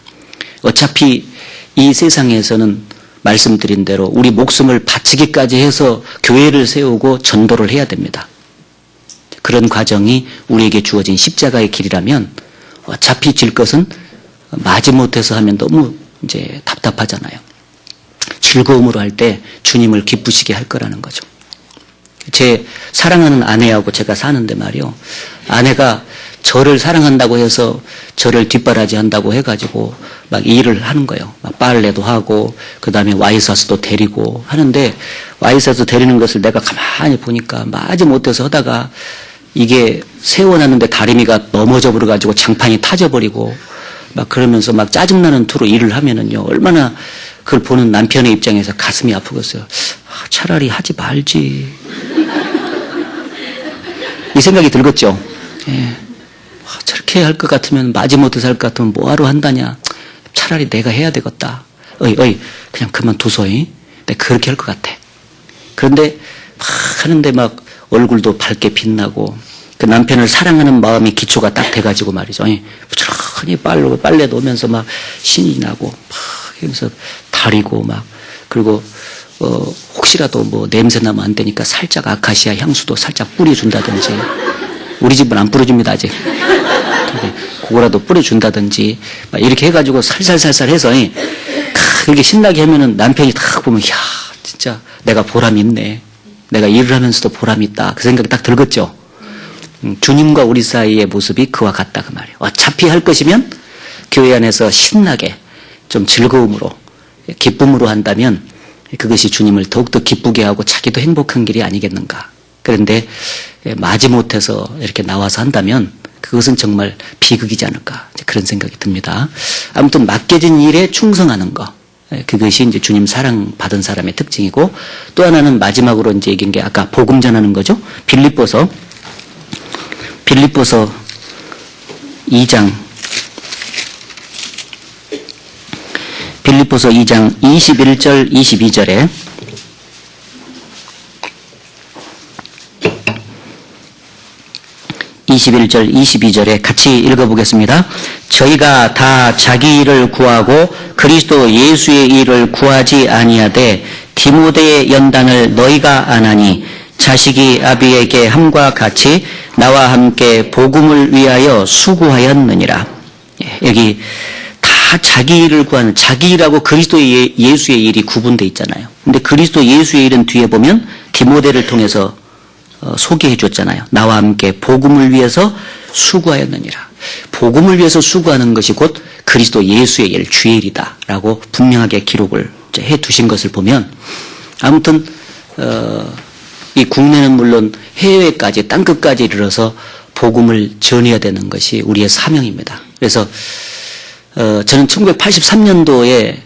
어차피 이 세상에서는 말씀드린 대로 우리 목숨을 바치기까지 해서 교회를 세우고 전도를 해야 됩니다. 그런 과정이 우리에게 주어진 십자가의 길이라면 어차피 질 것은 마지못해서 하면 너무 이제 답답하잖아요. 즐거움으로 할 때 주님을 기쁘시게 할 거라는 거죠. 제 사랑하는 아내하고 제가 사는데 말이요, 아내가 저를 사랑한다고 해서 저를 뒷바라지 한다고 해가지고 막 일을 하는 거예요. 막 빨래도 하고 그 다음에 와이셔츠도 데리고 하는데, 와이셔츠 데리는 것을 내가 가만히 보니까 마지못해서 하다가 이게 세워놨는데 다리미가 넘어져 버려가지고 장판이 타져버리고 막 그러면서 막 짜증나는 투로 일을 하면은요, 얼마나 그걸 보는 남편의 입장에서 가슴이 아프겠어요. 차라리 하지 말지. 이 생각이 들겠죠. 예. 저렇게 할 것 같으면, 마지못해서 할 것 같으면 뭐하러 한다냐. 차라리 내가 해야 되겠다. 그냥 그만두소이. 내가 그렇게 할 것 같아. 그런데 막 하는데 막 얼굴도 밝게 빛나고, 그 남편을 사랑하는 마음이 기초가 딱 돼가지고 말이죠. 부지런히 빨래 놓으면서 막 신이 나고, 막 하면서 다리고 막, 그리고, 혹시라도 뭐 냄새 나면 안 되니까 살짝 아카시아 향수도 살짝 뿌려준다든지, 우리 집은 안 뿌려줍니다, 아직. 그거라도 뿌려준다든지, 막 이렇게 해가지고 살살살살 해서, 이렇게 신나게 하면은 남편이 딱 보면, 야, 진짜 내가 보람이 있네. 내가 일을 하면서도 보람이 있다. 그 생각이 딱 들겠죠. 주님과 우리 사이의 모습이 그와 같다, 그 말이에요. 어차피 할 것이면 교회 안에서 신나게 좀 즐거움으로, 기쁨으로 한다면 그것이 주님을 더욱더 기쁘게 하고 자기도 행복한 길이 아니겠는가. 그런데 마지못해서 이렇게 나와서 한다면 그것은 정말 비극이지 않을까, 그런 생각이 듭니다. 아무튼 맡겨진 일에 충성하는 거, 그것이 이제 주님 사랑 받은 사람의 특징이고, 또 하나는 마지막으로 이제 얘기한 게 아까 복음 전하는 거죠. 빌립보서 2장 21절 22절에 같이 읽어보겠습니다. 저희가 다 자기 일을 구하고 그리스도 예수의 일을 구하지 아니하되 디모데의 연단을 너희가 안하니 자식이 아비에게 함과 같이 나와 함께 복음을 위하여 수고하였느니라. 여기 다 자기 일을 구하는, 자기 일하고 그리스도 예수의 일이 구분되어 있잖아요. 근데 그리스도 예수의 일은 뒤에 보면 디모데를 통해서 소개해 줬잖아요. 나와 함께 복음을 위해서 수고하였느니라. 복음을 위해서 수고하는 것이 곧 그리스도 예수의 일, 주의 일이다 라고 분명하게 기록을 해 두신 것을 보면, 아무튼 이 국내는 물론 해외까지, 땅끝까지 이르러서 복음을 전해야 되는 것이 우리의 사명입니다. 그래서 저는 1983년도에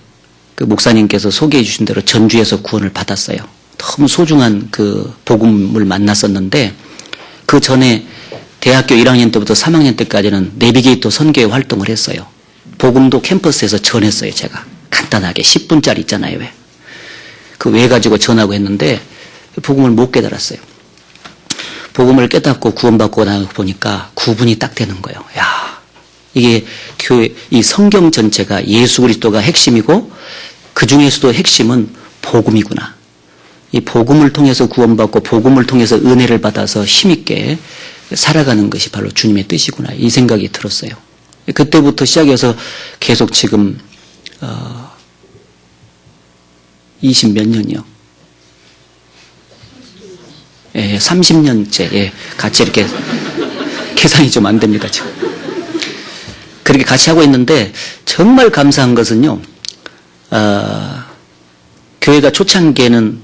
그 목사님께서 소개해 주신 대로 전주에서 구원을 받았어요. 너무 소중한 그 복음을 만났었는데, 그 전에 대학교 1학년 때부터 3학년 때까지는 내비게이터 선교회 활동을 했어요. 복음도 캠퍼스에서 전했어요, 제가. 간단하게 10분짜리 있잖아요, 왜. 그 왜 가지고 전하고 했는데 복음을 못 깨달았어요. 복음을 깨닫고 구원받고 나서 보니까 구분이 딱 되는 거예요. 야, 이게 교회, 이 성경 전체가 예수 그리스도가 핵심이고 그 중에서도 핵심은 복음이구나. 이 복음을 통해서 구원받고 복음을 통해서 은혜를 받아서 힘있게 살아가는 것이 바로 주님의 뜻이구나, 이 생각이 들었어요. 그때부터 시작해서 계속 지금 20 몇 년이요? 예, 30년째 예, 같이 이렇게 계산이 좀 안 됩니다 지금. 그렇게 같이 하고 있는데 정말 감사한 것은요, 교회가 초창기에는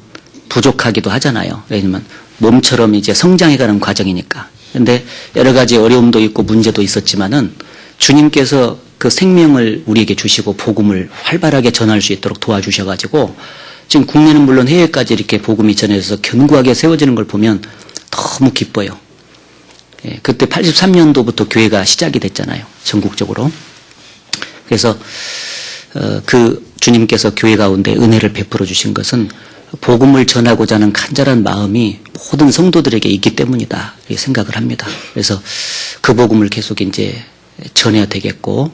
부족하기도 하잖아요. 왜냐면 몸처럼 이제 성장해가는 과정이니까. 근데 여러 가지 어려움도 있고 문제도 있었지만은 주님께서 그 생명을 우리에게 주시고 복음을 활발하게 전할 수 있도록 도와주셔가지고 지금 국내는 물론 해외까지 이렇게 복음이 전해져서 견고하게 세워지는 걸 보면 너무 기뻐요. 예, 그때 83년도부터 교회가 시작이 됐잖아요. 전국적으로. 그래서 그 주님께서 교회 가운데 은혜를 베풀어 주신 것은 복음을 전하고자 하는 간절한 마음이 모든 성도들에게 있기 때문이다, 이렇게 생각을 합니다. 그래서 그 복음을 계속 이제 전해야 되겠고,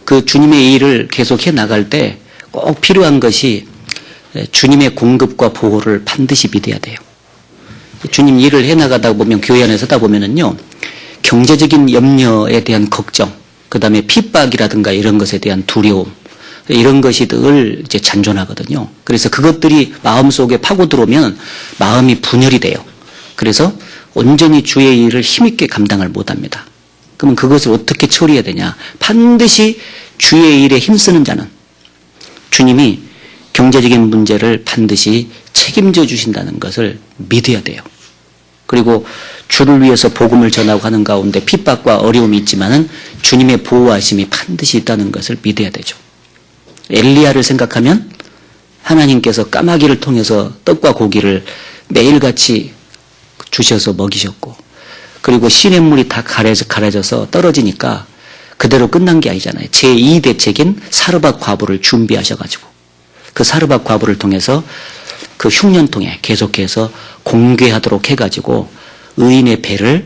그 주님의 일을 계속 해 나갈 때 꼭 필요한 것이 주님의 공급과 보호를 반드시 믿어야 돼요. 주님 일을 해 나가다 보면, 교회 안에 서다 보면은요, 경제적인 염려에 대한 걱정, 그 다음에 핍박이라든가 이런 것에 대한 두려움, 이런 것이 늘 이제 잔존하거든요. 그래서 그것들이 마음속에 파고 들어오면 마음이 분열이 돼요. 그래서 온전히 주의 일을 힘있게 감당을 못합니다. 그러면 그것을 어떻게 처리해야 되냐? 반드시 주의 일에 힘쓰는 자는 주님이 경제적인 문제를 반드시 책임져 주신다는 것을 믿어야 돼요. 그리고 주를 위해서 복음을 전하고 하는 가운데 핍박과 어려움이 있지만은 주님의 보호하심이 반드시 있다는 것을 믿어야 되죠. 엘리야를 생각하면 하나님께서 까마귀를 통해서 떡과 고기를 매일같이 주셔서 먹이셨고, 그리고 시냇물이 다 가려져서 떨어지니까 그대로 끝난 게 아니잖아요. 제2대책인 사르밧 과부를 준비하셔가지고 그 사르밧 과부를 통해서 그 흉년통에 계속해서 공개하도록 해가지고 의인의 배를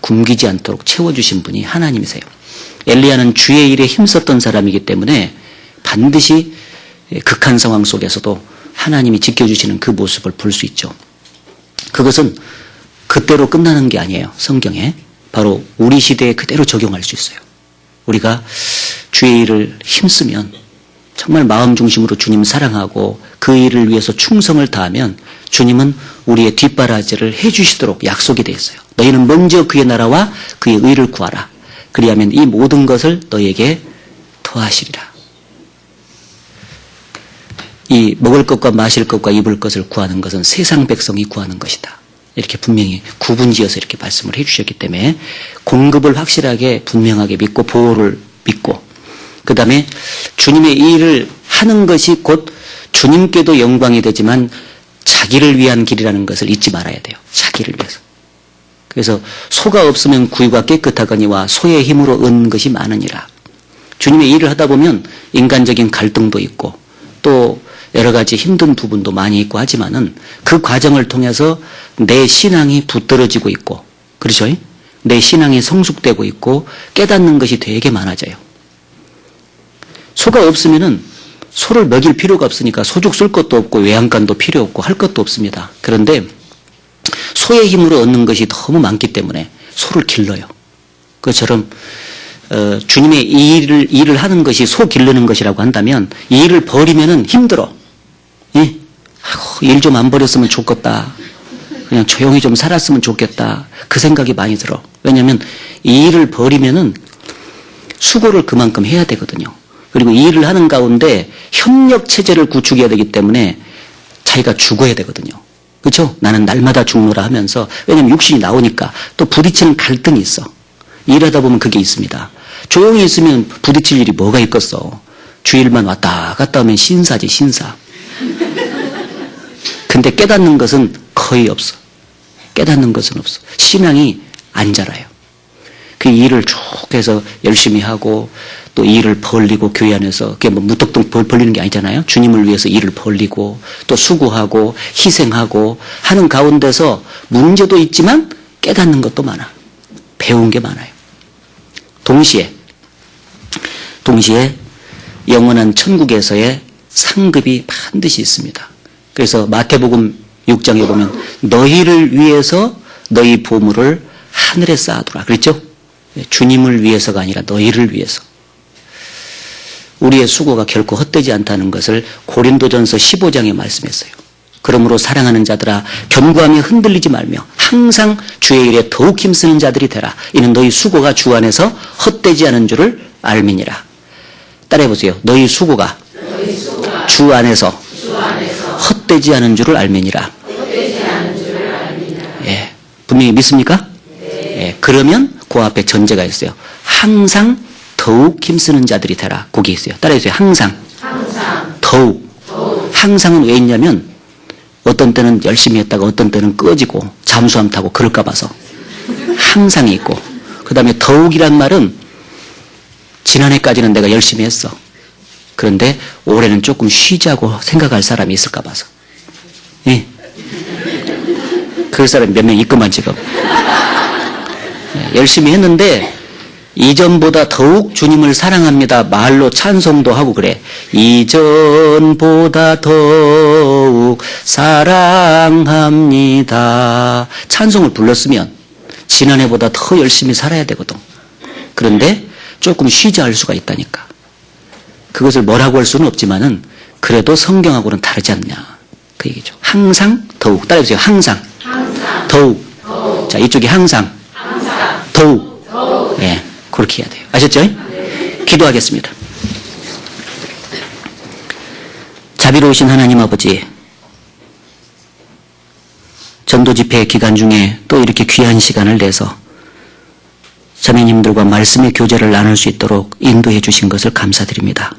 굶기지 않도록 채워주신 분이 하나님이세요. 엘리야는 주의 일에 힘썼던 사람이기 때문에 반드시 극한 상황 속에서도 하나님이 지켜주시는 그 모습을 볼 수 있죠. 그것은 그때로 끝나는 게 아니에요. 성경에 바로 우리 시대에 그대로 적용할 수 있어요. 우리가 주의 일을 힘쓰면, 정말 마음 중심으로 주님 사랑하고 그 일을 위해서 충성을 다하면 주님은 우리의 뒷바라지를 해주시도록 약속이 되어 있어요. 너희는 먼저 그의 나라와 그의 의를 구하라. 그리하면 이 모든 것을 너희에게 더하시리라. 이 먹을 것과 마실 것과 입을 것을 구하는 것은 세상 백성이 구하는 것이다, 이렇게 분명히 구분지어서 이렇게 말씀을 해주셨기 때문에 공급을 확실하게 분명하게 믿고 보호를 믿고, 그 다음에 주님의 일을 하는 것이 곧 주님께도 영광이 되지만 자기를 위한 길이라는 것을 잊지 말아야 돼요. 자기를 위해서. 그래서 소가 없으면 구유가 깨끗하거니와 소의 힘으로 얻는 것이 많으니라. 주님의 일을 하다 보면 인간적인 갈등도 있고 또 여러 가지 힘든 부분도 많이 있고 하지만은 그 과정을 통해서 내 신앙이 붙들어지고 있고, 그렇죠? 내 신앙이 성숙되고 있고 깨닫는 것이 되게 많아져요. 소가 없으면은 소를 먹일 필요가 없으니까 소죽 쓸 것도 없고 외양간도 필요 없고 할 것도 없습니다. 그런데 소의 힘으로 얻는 것이 너무 많기 때문에 소를 길러요. 그처럼 주님의 일을 하는 것이 소 기르는 것이라고 한다면 이 일을 버리면은 힘들어. 예? 일 좀 안 버렸으면 좋겠다. 그냥 조용히 좀 살았으면 좋겠다. 그 생각이 많이 들어. 왜냐하면 이 일을 버리면은 수고를 그만큼 해야 되거든요. 그리고 이 일을 하는 가운데 협력 체제를 구축해야 되기 때문에 자기가 죽어야 되거든요. 그렇죠? 나는 날마다 죽노라 하면서, 왜냐하면 육신이 나오니까 또 부딪히는 갈등이 있어. 일하다 보면 그게 있습니다. 조용히 있으면 부딪힐 일이 뭐가 있겠어. 주일만 왔다 갔다 하면 신사지, 신사. 근데 깨닫는 것은 거의 없어. 깨닫는 것은 없어. 신앙이 안 자라요. 그 일을 쭉 해서 열심히 하고 또 일을 벌리고, 교회 안에서 그게 뭐 무턱뚝 벌리는 게 아니잖아요. 주님을 위해서 일을 벌리고 또 수고하고 희생하고 하는 가운데서 문제도 있지만 깨닫는 것도 많아. 배운 게 많아요. 동시에 영원한 천국에서의 상급이 반드시 있습니다. 그래서 마태복음 6장에 보면 너희를 위해서 너희 보물을 하늘에 쌓아두라. 그랬죠? 주님을 위해서가 아니라 너희를 위해서. 우리의 수고가 결코 헛되지 않다는 것을 고린도전서 15장에 말씀했어요. 그러므로 사랑하는 자들아 견고하며 흔들리지 말며 항상 주의 일에 더욱 힘쓰는 자들이 되라. 이는 너희 수고가 주 안에서 헛되지 않은 줄을 알미니라. 따라해보세요. 너희 수고가 주 안에서 헛되지 않은 줄을 알미니라. 예, 분명히 믿습니까? 예, 그러면 그 앞에 전제가 있어요. 항상 더욱 힘쓰는 자들이 되라. 거기 있어요. 따라해주세요. 항상. 더욱. 항상은 왜 있냐면 어떤 때는 열심히 했다가 어떤 때는 꺼지고 잠수함 타고 그럴까 봐서 항상이 있고, 그 다음에 더욱이란 말은 지난해까지는 내가 열심히 했어. 그런데 올해는 조금 쉬자고 생각할 사람이 있을까 봐서. 예. 그 사람이 몇 명 있구만 지금. 예, 열심히 했는데 이전보다 더욱 주님을 사랑합니다. 말로 찬송도 하고 그래. 이전보다 더욱 사랑합니다. 찬송을 불렀으면 지난해보다 더 열심히 살아야 되거든. 그런데 조금 쉬자 할 수가 있다니까. 그것을 뭐라고 할 수는 없지만은 그래도 성경하고는 다르지 않냐. 그 얘기죠. 항상 더욱. 따라해보세요. 항상. 더욱. 자, 이쪽이 항상. 더욱. 예. 그렇게 해야 돼요. 아셨죠? 네. 기도하겠습니다. 자비로우신 하나님 아버지, 전도 집회 기간 중에 또 이렇게 귀한 시간을 내서 자매님들과 말씀의 교제를 나눌 수 있도록 인도해 주신 것을 감사드립니다.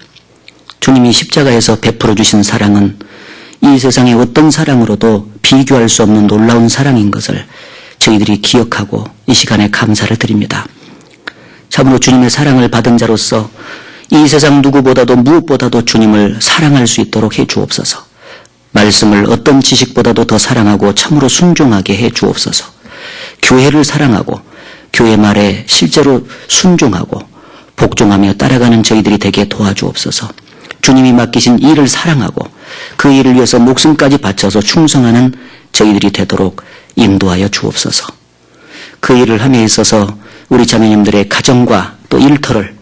주님이 십자가에서 베풀어 주신 사랑은 이 세상의 어떤 사랑으로도 비교할 수 없는 놀라운 사랑인 것을 저희들이 기억하고 이 시간에 감사를 드립니다. 참으로 주님의 사랑을 받은 자로서 이 세상 누구보다도 무엇보다도 주님을 사랑할 수 있도록 해 주옵소서. 말씀을 어떤 지식보다도 더 사랑하고 참으로 순종하게 해 주옵소서. 교회를 사랑하고 교회 말에 실제로 순종하고 복종하며 따라가는 저희들이 되게 도와주옵소서. 주님이 맡기신 일을 사랑하고 그 일을 위해서 목숨까지 바쳐서 충성하는 저희들이 되도록 인도하여 주옵소서. 그 일을 함에 있어서 우리 자매님들의 가정과 또 일터를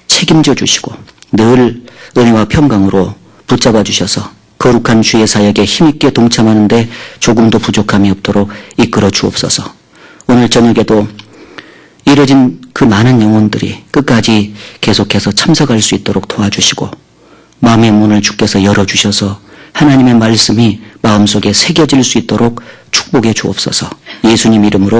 책임져 주시고 늘 은혜와 평강으로 붙잡아 주셔서 거룩한 주의 사역에 힘있게 동참하는데 조금도 부족함이 없도록 이끌어 주옵소서. 오늘 저녁에도 이뤄진 그 많은 영혼들이 끝까지 계속해서 참석할 수 있도록 도와주시고 마음의 문을 주께서 열어주셔서 하나님의 말씀이 마음속에 새겨질 수 있도록 축복해 주옵소서. 예수님 이름으로